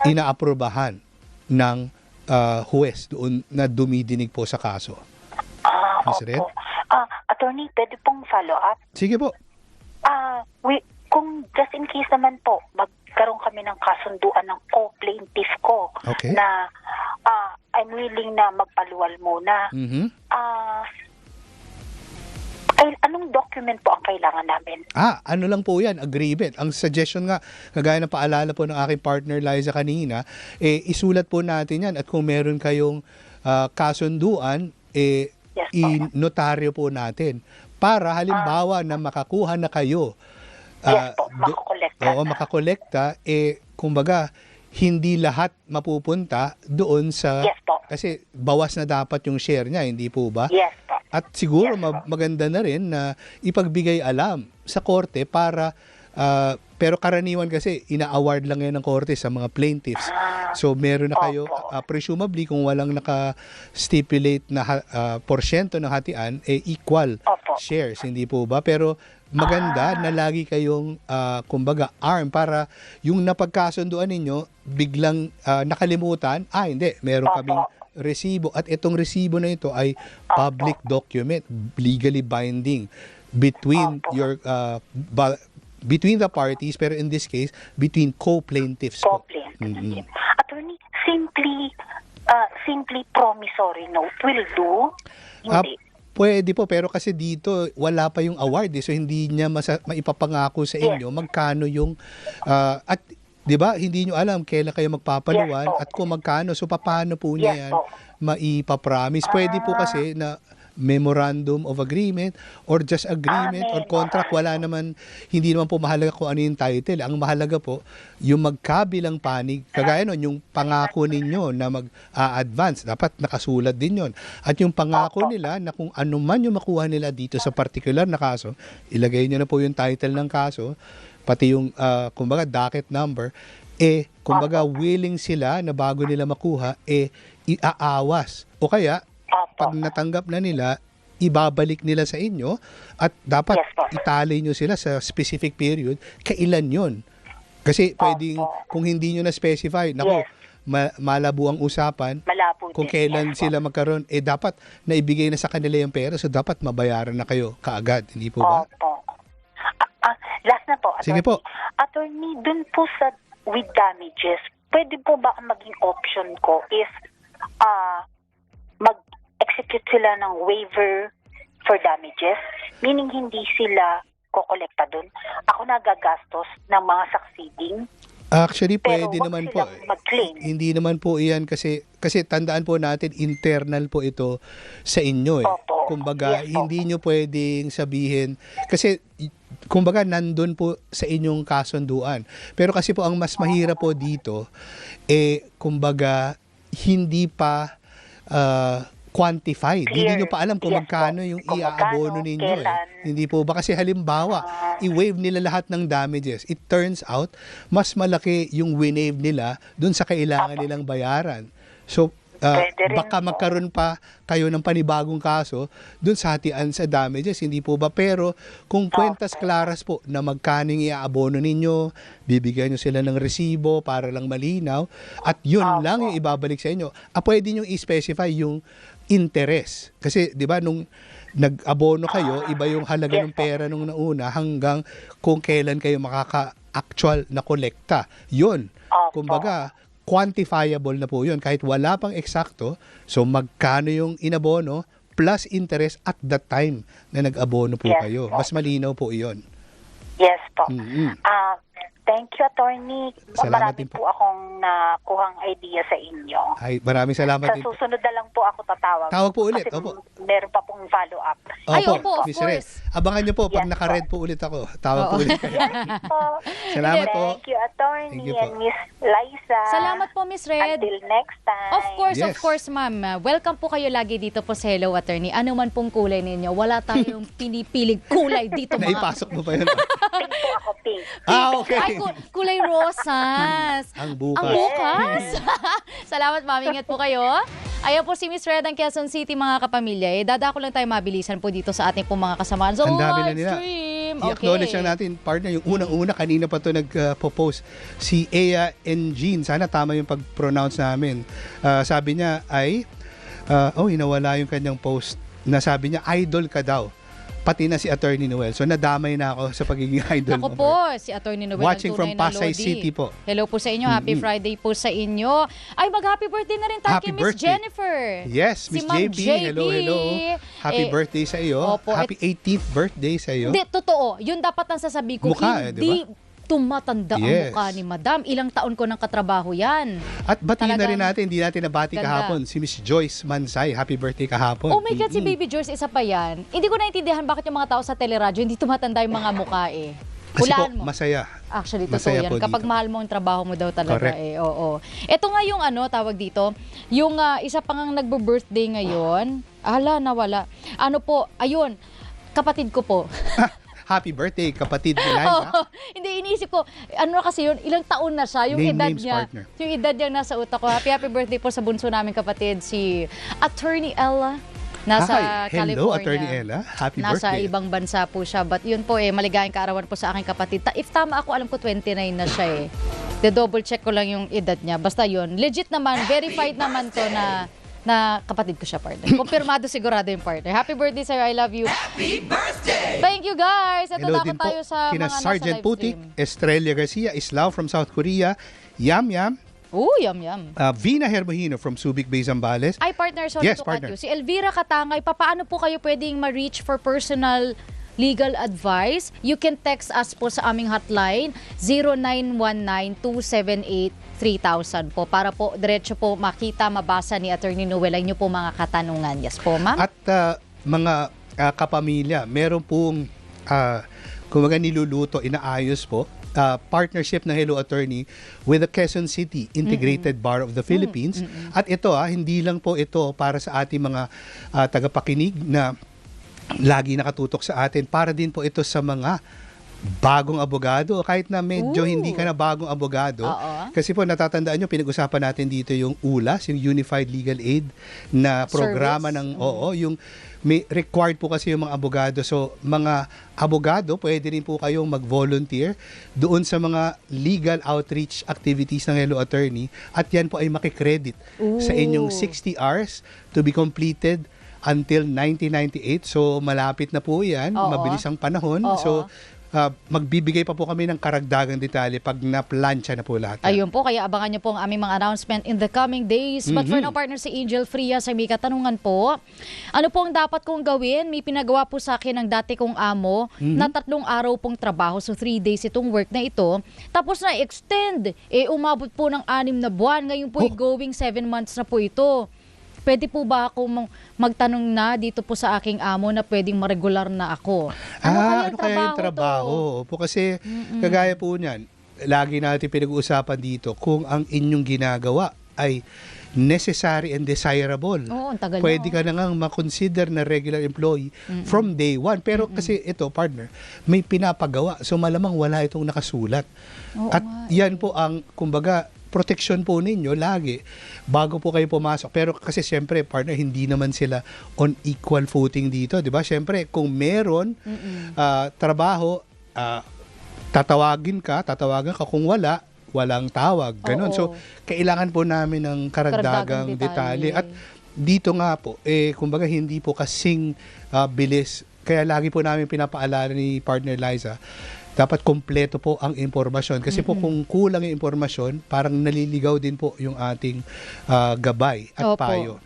inaaprubahan ng huwes doon na dumidinig po sa kaso. Ms. Red? Attorney, pwede pong follow-up? Sige po. Kung just in case naman po, magkaroon kami ng kasunduan ng co-plaintiff ko na I'm willing na magpaluwal muna. Anong document po ang kailangan namin? Ano lang po yan, agreement. Ang suggestion nga, kagaya ng paalala po ng aking partner Liza kanina, isulat po natin yan at kung meron kayong kasunduan, i-notaryo po natin. Para halimbawa na makakuha na kayo, makakolekta, kumbaga, hindi lahat mapupunta doon sa, kasi bawas na dapat yung share niya, hindi po ba? Yes po. At siguro maganda na rin na ipagbigay alam sa korte para pero karaniwan kasi ina-award lang yan ng korte sa mga plaintiffs. So meron na kayo presumably kung walang naka-stipulate na porsyento ng hatian equal shares, hindi po ba? Pero maganda na lagi kayong kumbaga arm para yung napagkasunduan ninyo biglang nakalimutan, hindi, meron kaming resibo at itong resibo na ito ay public document, legally binding between your between the parties, pero in this case between co-plaintiffs. Attorney, simply promissory note will do? Hindi. Pwede po, pero kasi dito wala pa yung award so hindi niya maipapangako sa inyo magkano yung at 'di ba hindi niyo alam kailan kayo magpapaluwal at kung magkano, so paano po niya yan maipapromise. Pwede po kasi na memorandum of agreement or just agreement or contract, wala naman, hindi naman po mahalaga kung ano yung title. Ang mahalaga po yung magkabilang panig, kagaya nun yung pangako ninyo na mag-advance, dapat nakasulat din yon. At yung pangako nila na kung ano man yung makuha nila dito sa particular na kaso, ilagay nyo na po yung title ng kaso, pati yung kumbaga docket number, kumbaga willing sila na bago nila makuha iaawas o kaya pag natanggap na nila ibabalik nila sa inyo at dapat itali nyo sila sa specific period kailan yon. Kasi pwedeng kung hindi nyo na specify, malabo ang usapan kung kailan sila magkaroon, dapat naibigay na sa kanila yung pera, so dapat mabayaran na kayo kaagad, hindi po ba? Last na po, Sige po. Attorney, dun po sa with damages, pwede po ba ang maging option ko if mag-execute sila ng waiver for damages? Meaning hindi sila kokolekta dun. Ako nagagastos ng mga succeeding. Actually, pero pwede naman po. Mag-claim. Hindi naman po iyan kasi tandaan po natin, internal po ito sa inyo. Kumbaga, hindi nyo pwedeng sabihin, kasi kumbaga nandun po sa inyong kasunduan. Pero kasi po ang mas mahirap po dito, kumbaga, hindi pa quantified. Hindi nyo pa alam kung magkano yung iaabono ninyo. Hindi po ba? Kasi halimbawa, i-waive nila lahat ng damages. It turns out, mas malaki yung winave nila dun sa kailangan nilang bayaran. So, baka magkaroon pa kayo ng panibagong kaso dun sa hatian sa damages, hindi po ba? Pero kung kwentas klaras po na magkano yung iaabono ninyo, bibigyan nyo sila ng resibo para lang malinaw, at yun lang yung ibabalik sa inyo, pwede nyo i-specify yung interest. Kasi, di ba, nung nag-abono kayo, iba yung halaga ng pera nung nauna hanggang kung kailan kayo makaka-actual na kolekta. Yun. Kumbaga, quantifiable na po yun. Kahit wala pang eksakto, so magkano yung inabono plus interest at that time na nag-abono po kayo. Mas malinaw po iyon. Yes po. Thank you, Attorney. Salamat Marami din po akong nakuhang idea sa inyo. Ay, maraming salamat Sa din. susunod na lang po ako tatawag. Tawag po ulit. Kasi Opo. meron pa pong follow-up. Opo, Miss Red. Abangan nyo po, pag naka-red po ulit ako. Tawag po ulit kayo. Salamat po. Thank you, Attorney Thank you po. and Miss Liza. Salamat po, Miss Red. Until next time. Of course, ma'am. Welcome po kayo lagi dito po sa Hello Attorney. Ano man pong kulay ninyo, wala tayong pinipiling kulay dito, mga. Naipasok mo pa yun. Pink po ako, pink. Okay. Ay, kulay rosas. Ang bukas. Ang bukas? Salamat, ma'am. Ingat po kayo. Ayan po si Miss Red ng Quezon City, mga kapamilya. Dadako lang tayo mabilisan po dito sa ating pong mga kasamahan. So, Ang dami na live nila. stream. I-acknowledge lang natin, partner, yung unang-una, kanina pa ito nag-post. Si Ea Engine, sana tama yung pag-pronounce namin. Sabi niya ay, hinawala yung kanyang post na sabi niya, idol ka daw. Pati na si Attorney Noel. So, nadamay na ako sa pagiging idol Ako mo. po, si Attorney Noel. Watching from tunay na Pasay Lodi. City po. Hello po sa inyo. Happy Friday po sa inyo. Ay, mag-happy birthday na rin tayo Happy kay Miss birthday. Jennifer. Yes, Miss Si Ma'am JB. Hello. Happy birthday sa iyo. Opo, Happy 18th birthday sa iyo. Hindi, totoo. Yun dapat ang sasabi ko. Mukha, hindi tumatanda ang Yes. mukha ni Madam. Ilang taon ko ng katrabaho yan. At batiin na rin Talagang natin, hindi natin nabati ganda. kahapon, si Miss Joyce Mansay. Happy birthday kahapon. Oh my God, si Baby George, isa pa yan. Hindi ko naintindihan bakit yung mga tao sa teleradyo hindi tumatanda yung mga mukha eh. Kasi po, Hulaan mo. masaya. Actually, totoo Masaya yan. po Kapag dito. mahal mo ang trabaho mo daw talaga Correct. Oo. Ito nga yung tawag dito, yung isa pang nagbo-birthday ngayon, Ala, nawala. Ano po, ayun, kapatid ko po. Happy birthday, kapatid ni Liza. Oo. Hindi, iniisip ko, ano kasi yun, ilang taon na siya, yung edad Names, niya. partner. Yung edad niya nasa utak ko. Happy birthday po sa bunso namin kapatid, si Attorney Ella. Nasa Hi, hello, California. Attorney Ella. Happy Nasa birthday. ibang bansa po siya. But yun po maligayang kaarawan po sa aking kapatid. If tama ako, alam ko 29 na siya double check ko lang yung edad niya. Basta yun. Legit naman, verified naman to na kapatid ko siya, partner. Kumpirmado sigurado yung partner. Happy birthday sa'yo, I love you. Happy birthday! Thank you guys! Ito Hello na din po tayo sa kina mga Sergeant nasa live Putik, stream. Estrella Garcia, Islao from South Korea, Yam Yam, Yum yum. Vina Hermohino from Subic Bay, Zambales. Ay, partner, sorry Yes, to partner. cut you. Si Elvira Katangay, paano po kayo pwedeng ma-reach for personal legal advice? You can text us po sa aming hotline 0919-278-3000 po para po diretso po makita, mabasa ni Attorney Noel ang inyo po mga katanungan. Yes po, ma'am. At mga kapamilya, meron pong kumaga niluluto, inaayos po, partnership ng Hello Attorney with the Quezon City Integrated Bar of the Philippines. At ito, hindi lang po ito para sa ating mga tagapakinig na lagi nakatutok sa atin, para din po ito sa mga bagong abogado, kahit na medyo hindi ka na bagong abogado. Kasi po natatandaan nyo, pinag-usapan natin dito yung ULAS, yung Unified Legal Aid na programa Service. yung may required po kasi yung mga abogado. So, mga abogado, pwede rin po kayong mag-volunteer doon sa mga legal outreach activities ng Hello Attorney, at yan po ay makikredit sa inyong 60 hours to be completed until 1998. So, malapit na po yan. Mabilis ang panahon. So, magbibigay pa po kami ng karagdagang detalye pag na-plancha na po lahat. Ayun po, kaya abangan nyo po ang aming mga announcement in the coming days. But for now, partner, si Angel Fria, sa may katanungan po, ano po ang dapat kong gawin? May pinagawa po sa akin ng dati kong amo na 3 araw pong trabaho. So 3 days itong work na ito. Tapos na-extend. Umabot po ng 6 na buwan. Ngayon po, going 7 months na po ito. Pwede po ba ako magtanong na dito po sa aking amo na pwedeng maregular na ako? Ano kaya yung trabaho? Po kasi kagaya po niyan, lagi natin pinag-uusapan dito kung ang inyong ginagawa ay necessary and desirable. Oo, ang tagal Pwede ka na nga makonsider na regular employee from day one. Pero kasi ito, partner, may pinapagawa. So malamang wala itong nakasulat. At yan po ang, kumbaga, protection po ninyo lagi bago po kayo pumasok. Pero kasi siyempre, partner, hindi naman sila on equal footing dito, di ba? Siyempre, kung meron trabaho, tatawagan ka, kung walang tawag. Ganon. So, kailangan po namin ng karagdagang detalye. At dito nga po, kumbaga hindi po kasing bilis. Kaya lagi po namin pinapaalala ni Partner Liza, dapat kompleto po ang impormasyon. Kasi po kung kulang yung impormasyon, parang naliligaw din po yung ating gabay at payo.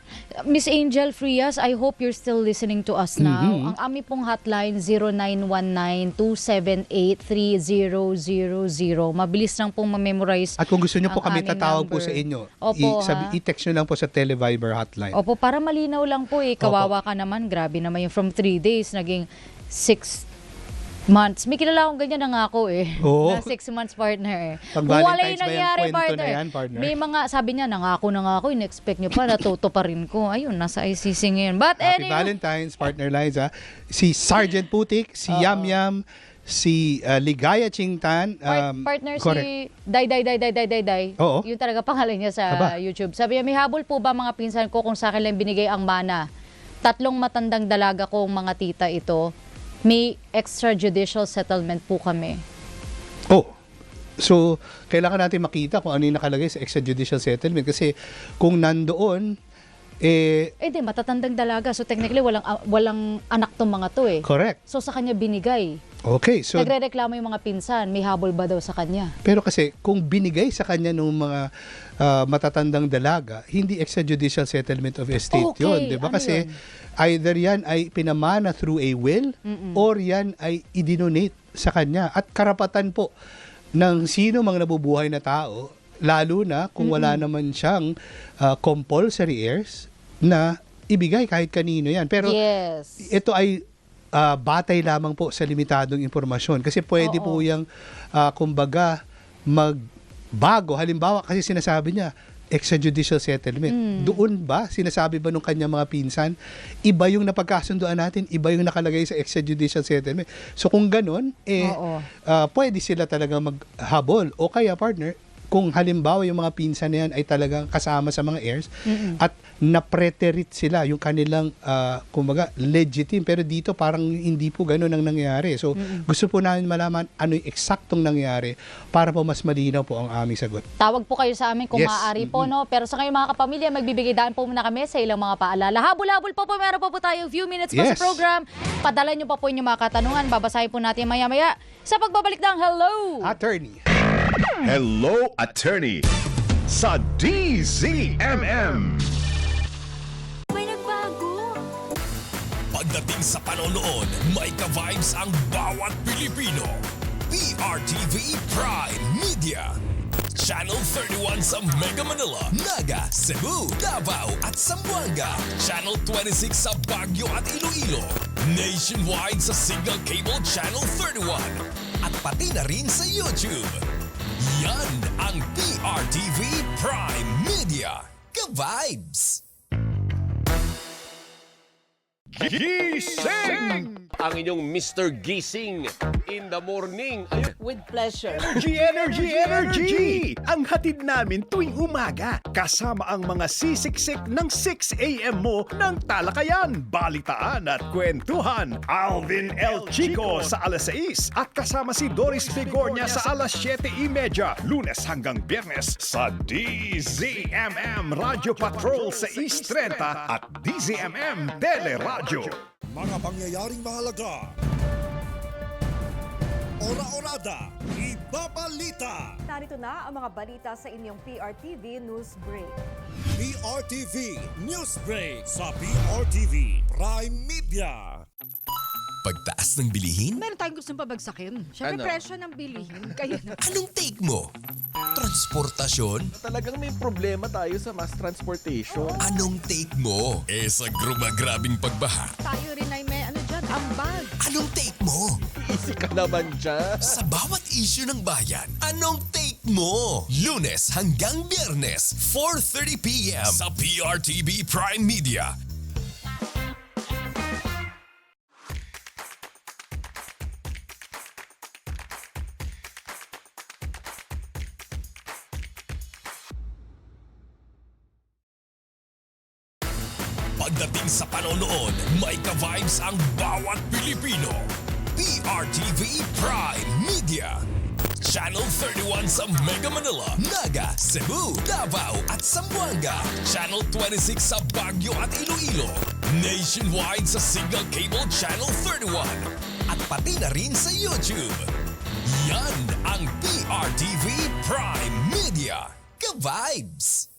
Miss Angel Frias, I hope you're still listening to us now. Ang aming pong hotline, 0919-278-3000. Mabilis lang pong ma-memorize. At kung gusto nyo po kami aming tatawag po number. sa inyo, Opo, i-text nyo lang po sa Televiber hotline. Opo, para malinaw lang po Kawawa ka naman. Grabe naman yung from 3 days, naging 6 months. May kilala akong ganyan na nga ako na 6 months partner Pag Wala Valentine's yung nangyari, ba yan? Kwento partner. na yan, partner. May mga, sabi niya, nangako na nga ako, in-expect niyo pa, natuto pa rin ko. Ayun, nasa ICC ngayon. But Happy anyway, Valentine's, Partner Liza. Si Sergeant Putik, si Yam Yam, si Ligaya Chingtan. partner correct. si Day. Oo. Yung talaga pangalan niya sa YouTube. Sabi niya, may habol po ba mga pinsan ko kung sa akin lang binigay ang mana? 3 matandang dalaga kong mga tita ito. May extrajudicial settlement po kami. So, kailangan natin makita kung ano yung nakalagay sa extrajudicial settlement. Kasi kung nandoon, di, matatandang dalaga. So, technically, walang anak tong mga to Correct. So, sa kanya binigay. Okay. So, nagrereklamo yung mga pinsan. May habol ba daw sa kanya? pero kasi, kung binigay sa kanya ng mga matatandang dalaga, hindi extrajudicial settlement of estate yun. Diba? Ano Kasi, yun? either yan ay pinamana through a will, or yan ay idinonate sa kanya. At karapatan po ng sino mang nabubuhay na tao, lalo na kung wala naman siyang compulsory heirs, na ibigay kahit kanino yan. Pero ito ay batay lamang po sa limitadong impormasyon. Kasi pwede po yung, kumbaga, magbago. Halimbawa, kasi sinasabi niya, extrajudicial settlement. Doon ba, sinasabi ba nung kanyang mga pinsan, iba yung napagkasunduan natin, iba yung nakalagay sa extrajudicial settlement. So kung ganun, pwede sila talaga maghabol. O kaya partner, kung halimbawa yung mga pinsan na yan ay talagang kasama sa mga heirs at na-preterite sila, yung kanilang kumbaga legitimate, pero dito parang hindi po gano'n ang nangyari. So gusto po namin malaman ano yung eksaktong nangyari para po mas malinaw po ang aming sagot. Tawag po kayo sa amin kung Yes. maaari po, no? Pero sa ngayon mga kapamilya, magbibigay daan po muna kami sa ilang mga paalala. Habol-habol po, meron po tayong few minutes pa sa Yes. program. Padala nyo pa po inyong mga katanungan. Babasahin po natin maya-maya sa pagbabalik ng Hello! Attorney. Hello, Attorney sa DZMM. May nagbago. Pagdating sa panonood, may ka-vibes ang bawat Pilipino. PRTV Prime Media. Channel 31 sa Mega Manila, Naga, Cebu, Davao at Zamboanga. Channel 26 sa Baguio at Iloilo. Nationwide sa Signal Cable Channel 31. At pati na rin sa YouTube. Yan ang PRTV Prime Media. Ka-vibes! Gising! Ang inyong Mr. Gising in the morning. Ayun. With pleasure. Energy! Ang hatid namin tuwing umaga. Kasama ang mga sisiksik ng 6 a.m. mo ng talakayan, balitaan at kwentuhan. Alvin L. Chico sa alas 6 at kasama si Doris Bigornia sa alas 7:30, Lunes hanggang Biyernes sa DZMM Radio Patrol sa East 30 at DZMM Teleradyo. Mga pangyayaring mahalaga. Ora-orada, ibabalita. Narito na ang mga balita sa inyong PRTV News Break. PRTV News Break sa PRTV Prime Media. Pagtaas ng bilihin? Meron tayong gustong pabagsakin. Siyempre, Ano? presyo ng bilihin. Kaya na. Anong take mo? Transportasyon? Talagang may problema tayo sa mass transportation. Anong take mo? Sa grumagrabing pagbaha? Tayo rin ay may ambag. Anong take mo? Easy ka naman dyan. Sa bawat issue ng bayan, anong take mo? Lunes hanggang Biyernes, 4:30 p.m. sa PRTV Prime Media. Pagdating sa panonood, may ka-vibes ang bawat Pilipino. PRTV Prime Media. Channel 31 sa Mega Manila, Naga, Cebu, Davao at Zamboanga. Channel 26 sa Baguio at Iloilo. Nationwide sa Signal Cable Channel 31. At pati na rin sa YouTube. Yan ang PRTV Prime Media. Ka-vibes!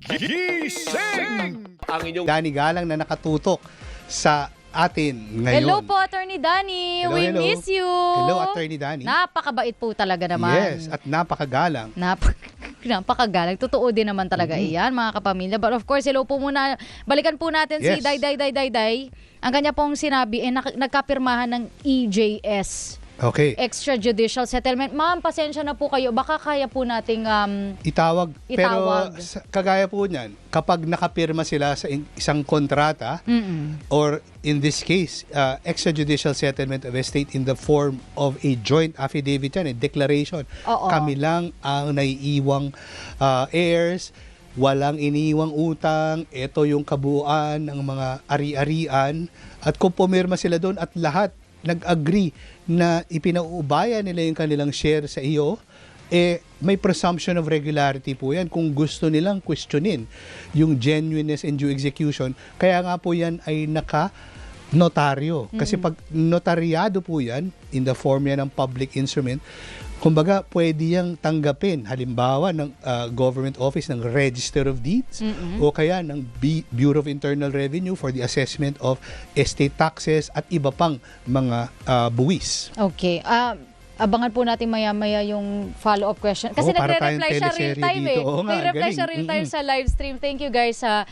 Gising! Ang inyong Danny Galang na nakatutok sa atin ngayon. Hello po, Attorney Danny. Hello, We hello. miss you. Hello, Attorney Danny. Napakabait po talaga naman. Yes, at napakagalang. Napakagalang. Totoo din naman talaga iyan, mga kapamilya. But of course, hello po muna. Balikan po natin si Yes. Day. Ang kanya pong sinabi, nagkapirmahan ng EJS. Okay. Extrajudicial settlement. Ma'am, pasensya na po kayo. Baka kaya po nating Itawag. Itawag. Pero kagaya po niyan, kapag nakapirma sila sa isang kontrata, or in this case, extrajudicial settlement of estate in the form of a joint affidavit yan, a declaration. Oo. Kami lang ang naiiwang heirs, walang iniiwang utang, ito yung kabuuan ng mga ari-arian, at kung pumirma sila doon at lahat nag-agree na ipinauubaya nila yung kanilang share sa iyo, may presumption of regularity po yan kung gusto nilang questionin yung genuineness and due execution. Kaya nga po yan ay naka-notaryo. Kasi pag notaryado po yan, in the form yan ng public instrument, kumbaga pwede yang tanggapin, halimbawa ng government office ng Register of Deeds o kaya ng Bureau of Internal Revenue for the assessment of estate taxes at iba pang mga buwis. Okay. abangan po natin maya-maya yung follow-up question. Kasi para nagre-reply tayong siya teleserye real-time dito. Oo nga, May reply galing. siya real-time sa live stream. Thank you guys sa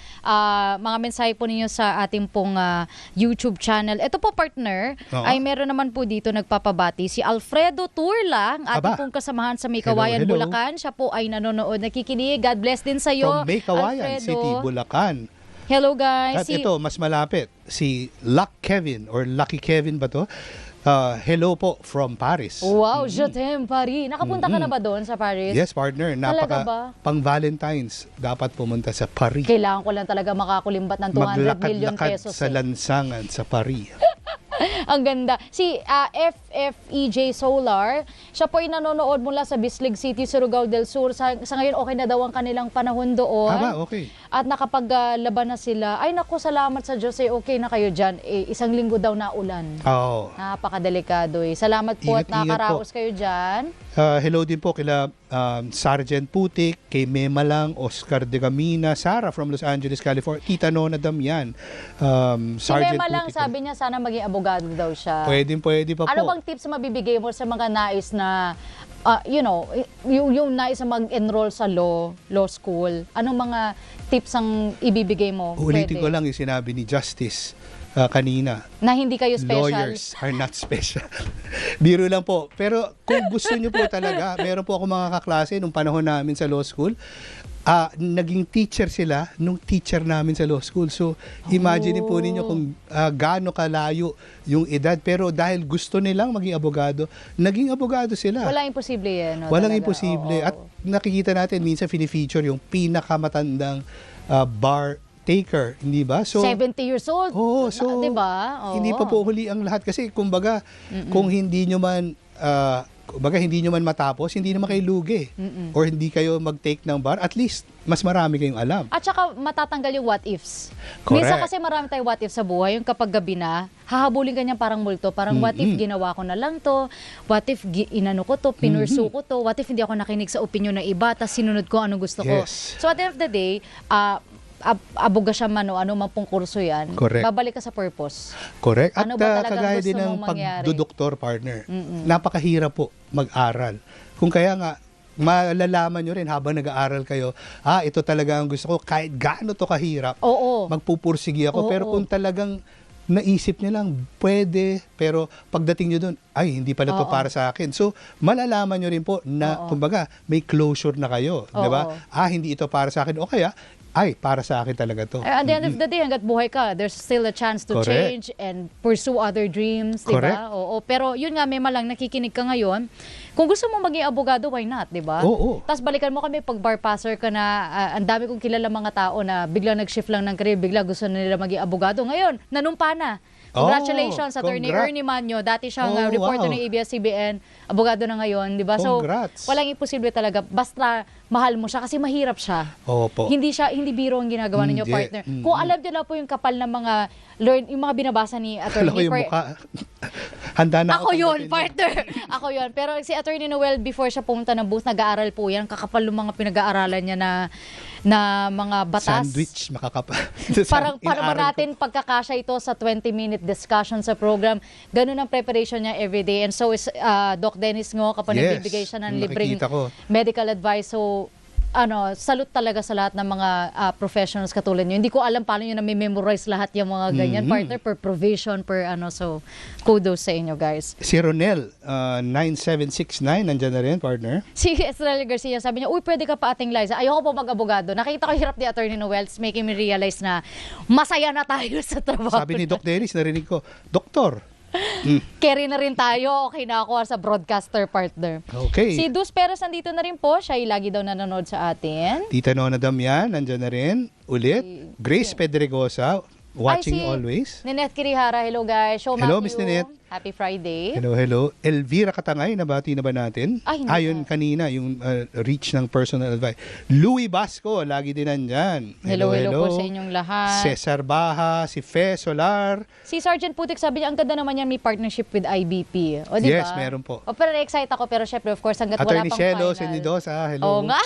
mga mensahe po ninyo sa ating pong YouTube channel. Ito po partner, ay meron naman po dito nagpapabati. Si Alfredo Turla, ang ating pong kasamahan sa Maykawayan, Hello. Bulacan. Siya po ay nanonood, nakikinig. God bless din sa iyo, From Maykawayan Alfredo. City, Bulacan. Hello guys. At ito, mas malapit, si Lucky Kevin ba to? Hello po from Paris. Wow, je t'aime Paris. Nakapunta ka na ba doon sa Paris? Yes, partner. Talaga ba? Pang Valentine's, dapat pumunta sa Paris. Kailangan ko lang talaga makakulimbat ng 200 million Maglakad-lakad pesos. sa lansangan sa Paris. Ang ganda. Si FFEJ Solar, siya po ay nanonood mula sa Bislig City, Surigao del Sur. Sa ngayon, okay na daw ang kanilang panahon doon. Okay. At nakapaglaban na sila. Ay naku, salamat sa Diyos. Okay na kayo dyan. Isang linggo daw na ulan. Oo. Napakadelikado eh. Salamat po at Ingat-ingat nakaraos kayo dyan. Hello din po kila Sergeant Putik, kay Memalang, Oscar de Gamina, Sarah from Los Angeles, California, Tita Nona Damian, Si Sergeant Mema lang, Putik. sabi niya sana maging abogado daw siya. Pwede pa Ano po. bang tips na mabibigay mo sa mga nais na, yung nais na mag-enroll sa law school? Anong mga tips ang ibibigay mo? Ulitin Pwede. ko lang yung sinabi ni Justice kanina. Na hindi kayo special? Lawyers are not special. Biro lang po. Pero kung gusto nyo po talaga, meron po ako mga kaklase nung panahon namin sa law school, naging teacher sila nung teacher namin sa law school. So, imagine po ninyo kung gaano kalayo yung edad. Pero dahil gusto nilang maging abogado, naging abogado sila. Walang imposible yan. No, Walang talaga. imposible. Oo. At nakikita natin, minsan fini-feature yung pinakamatandang bar taker, hindi ba? So 70 years old. Oo, so 'di ba? hindi pa po huli ang lahat kasi kumbaga kung hindi nyo man matapos, hindi naman kayo lugi. Or hindi kayo mag-take ng bar, at least mas marami kayong alam. At saka matatanggal yung what ifs. Correct. Minsan kasi marami tayong what ifs sa buhay. Yung kapag gabi na, hahabulin ka niyang parang multo. Parang what if ginawa ko na lang to? What if inano ko to? Pinursu ko to? What if hindi ako nakinig sa opinion ng iba tapos sinunod ko anong gusto ko? Yes. So at the end of the day, aboga siya man o ano man pong kurso yan, Correct. babalik ka sa purpose. Correct. At Ano ba talagang kagaya gusto din ng mong mangyari? pagdudoktor, partner. Napakahirap po mag-aral. Kung kaya nga, malalaman nyo rin habang nag-aaral kayo, ito talaga ang gusto ko, kahit gaano to kahirap, magpupursigi ako. Pero kung talagang naisip niyo lang, pwede, pero pagdating nyo doon, ay, hindi pala to para sa akin. So, malalaman nyo rin po na, kumbaga, may closure na kayo. Di ba? Hindi ito para sa akin. O kaya, ay, para sa akin talaga to. At the end of the day, hanggat buhay ka, there's still a chance to Correct. change and pursue other dreams, di Correct. ba? Oo. Pero yun nga, may malang nakikinig ka ngayon. Kung gusto mo maging abogado, why not, di ba? Oo. Tapos balikan mo kami pag bar passer ka na, ang dami kong kilala mga tao na biglang nag-shift lang ng career, bigla gusto na nila maging abogado. Ngayon, nanumpa na. Congratulations, Attorney Ernie Manyo. Dati siyang reporter ng ABS-CBN, abogado na ngayon, di ba? So, Congrats. walang imposible talaga. Basta mahal mo siya kasi mahirap siya. Opo. Hindi biro ang ginagawa ninyo, Hindi. partner. Kung alam niyo na po yung kapal ng mga yung mga binabasa ni Alam ko Attorney yung mukha. Handa na Ako yun, tanggapin. partner. Ako yun. Pero si Attorney Noel, before siya pumunta ng booth, nag-aaral po yan. Kakapal yung mga pinag-aaralan niya na mga batas. Sandwich, makakapa. Parang para ba Inaaral ko. natin pagkakasya ito sa 20-minute discussion sa program. Ganun ang preparation niya everyday. And so is Doc Dennis Ngo, kapag Yes, nagbibigay siya ng libreng nakikita ko. medical advice. So, salute talaga sa lahat ng mga professionals katulad nyo. Hindi ko alam paano nyo na-memorize lahat yung mga ganyan, partner, per provision, so kudos sa inyo, guys. Si Ronel, 9769, nandyan na rin, partner. Si Estrella Garcia, sabi niya, uy, pwede ka pa ating Liza. Ayoko po mag-abogado. Nakita ko hirap ni Attorney Noel, it's making me realize na masaya na tayo sa trabaho. Sabi ni Doc Dennis, narinig ko, Doktor. Carry na rin tayo. Okay na ako sa broadcaster, partner. Okay. Si Dus Perez nandito na rin po. Siya ay lagi daw nanonood sa atin. Tita Nona Damian, nandyan na rin. Ulit. Grace Pedregosa, watching Ay, si always. Ninette Kirihara, hello guys. Show Hello, Matthew. Miss Ninette. Happy Friday. Hello. Elvira Katangay, nabati na ba natin? Ay, hindi Ayon kanina, yung reach ng personal advice. Louie Basco, lagi din nandyan. Hello po sa inyong lahat. Cesar Baha, si Fe Solar. Si Sergeant Putik, sabi niya, ang ganda naman yan, may partnership with IBP. O, di ba? Yes, meron po. O, pero na-excite ako, pero syempre, of course, hanggat wala Attorney pang Shelo, final. Sendidosa, hello. Oo nga.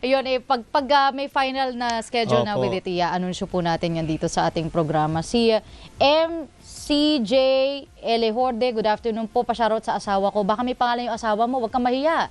Ayun, pag may final na schedule na Opo. with it, anunsyo po natin yan dito sa ating programa. Si MCJ Lehorde, good afternoon po. Pa-shoutout sa asawa ko. Baka may pangalan yung asawa mo, wag kang mahiya.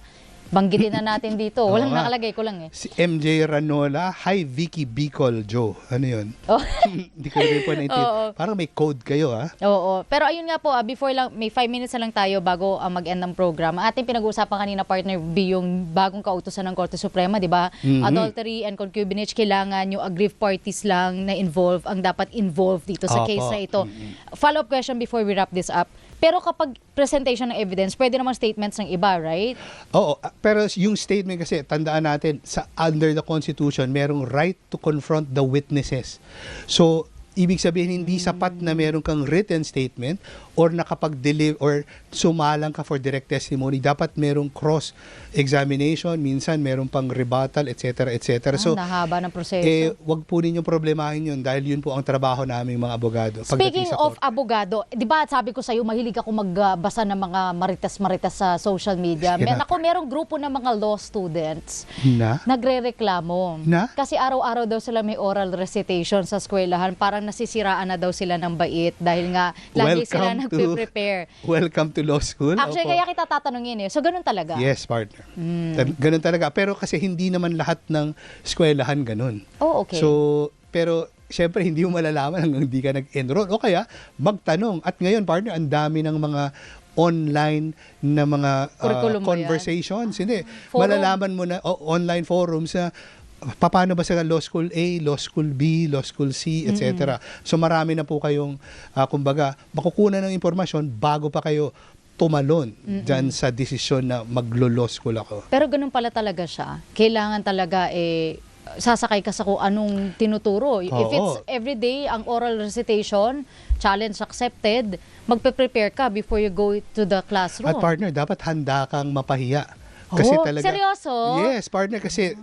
Banggitin na natin dito. Walang Oo nga. nakalagay ko lang eh. Si MJ Ranola, hi Vicky Bicol Joe. Ano yun? Oh. Hindi ko rin po naintindihan. Oo. Parang may code kayo, ha? Oo. Pero ayun nga po, before lang, may 5 minutes na lang tayo bago mag-end ng program. Ang ating pinag-uusapan kanina, partner B, yung bagong kautusan ng Korte Suprema, di ba? Adultery and concubinage, kailangan yung aggrieved parties lang na involved ang dapat involved dito sa Opo. case na ito. Follow-up question before we wrap this up. Pero kapag presentation ng evidence, pwede naman statements ng iba, right? Oo, pero yung statement kasi, tandaan natin, sa under the Constitution, merong right to confront the witnesses. So, ibig sabihin, hindi sapat na meron kang written statement or nakapag-deliver or sumalang ka for direct testimony. Dapat merong cross-examination, minsan meron pang rebuttal, etc. etc. So, nahaba ng proseso. wag po ninyong problemahin yun dahil yun po ang trabaho namin mga abogado. Speaking pagdating sa of korte. abogado, di ba sabi ko sa'yo, mahilig ako magbasa ng mga maritas-maritas sa social media. Sige na. Merong grupo ng mga law students Na? nagre-reklamo. Na? Kasi araw-araw daw sila may oral recitation sa eskwelahan. Parang nasisiraan na daw sila ng bait dahil nga lagi sila nagpe-prepare. Welcome to law school. Actually, Opo. kaya kita tatanungin eh. So, ganun talaga? Yes, partner. Ganun talaga. Pero kasi hindi naman lahat ng eskwelahan ganun. Oh, okay. So, pero syempre hindi mo malalaman hanggang hindi ka nag-enroll. O kaya, magtanong. At ngayon, partner, ang dami ng mga online na mga Curriculum ba yan? conversations. Hindi. Forum? Malalaman mo na online forums na paano ba sa law school A, law school B, law school C, etc. So marami na po kayong, kumbaga, makukunan ng impormasyon bago pa kayo tumalon dyan sa desisyon na maglo-law school ako. Pero ganun pala talaga siya. Kailangan talaga sasakay ka sa kung anong tinuturo. If it's everyday, ang oral recitation, challenge accepted, magpe-prepare ka before you go to the classroom. At partner, dapat handa kang mapahiya. Kasi talaga, seryoso? Yes, partner, kasi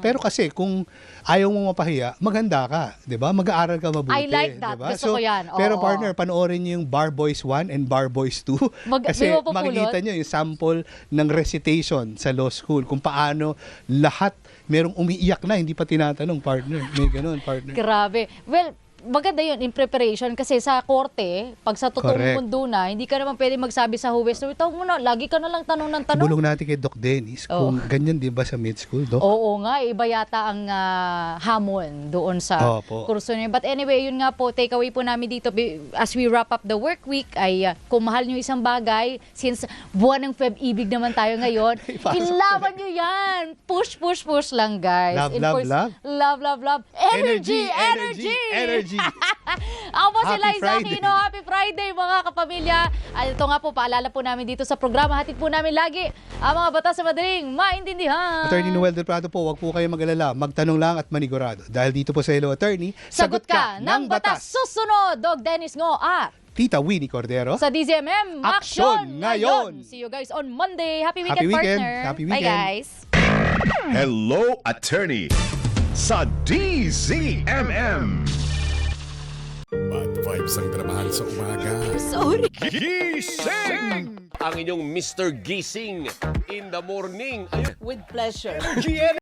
pero kasi kung ayaw mo mapahiya, maghanda ka, 'di ba? Mag-aaral ka mabuti, I like that. 'di ba? Gusto ko 'yan. Pero Oo. partner, panoorin niyo yung Bar Boys 1 and Bar Boys 2 kasi may mapupulot? makikita niyo yung sample ng recitation sa law school kung paano lahat merong umiiyak na hindi pa tinatanong, partner. May ganun, partner. Grabe. Well, maganda yun in preparation kasi sa korte, pag sa totoong Correct. mundo na, hindi ka naman pwede magsabi sa huwes, so ito muna, lagi ka na lang tanong ng tanong. Bulong natin kay Doc Dennis kung ganyan din ba sa med school, Doc? Oo nga, iba yata ang hamon doon sa Opo. kurso niya. But anyway, yun nga po, takeaway po namin dito as we wrap up the work week ay kung mahal nyo isang bagay, since buwan ng Feb-ibig naman tayo ngayon, ilaban nyo yan! Push, push, push lang, guys. Love, love, love. Love, love, love. Energy, energy! Energy! Ako po si Happy Liza Friday. Aquino. Happy Friday mga kapamilya. At ito nga po, paalala po namin dito sa programa. Hatid po namin lagi ang mga batas sa madaling maintindihan. Attorney Noel Del Prado po, wag po kayo mag-alala. Magtanong lang at manigurado. Dahil dito po sa Hello Attorney, Sagot ka ng batas. Susunod, Dog Dennis Ngo at Tita Winnie Cordero. sa DZMM, Aksyon ngayon! See you guys on Monday. Happy Happy weekend, weekend. partner. Happy Bye, weekend. guys. Hello, Attorney. Sa DZMM. Bad vibes ang dramahan sa umaga. Sorry. Gising! Ang inyong Mr. Gising in the morning. Ayun. With pleasure.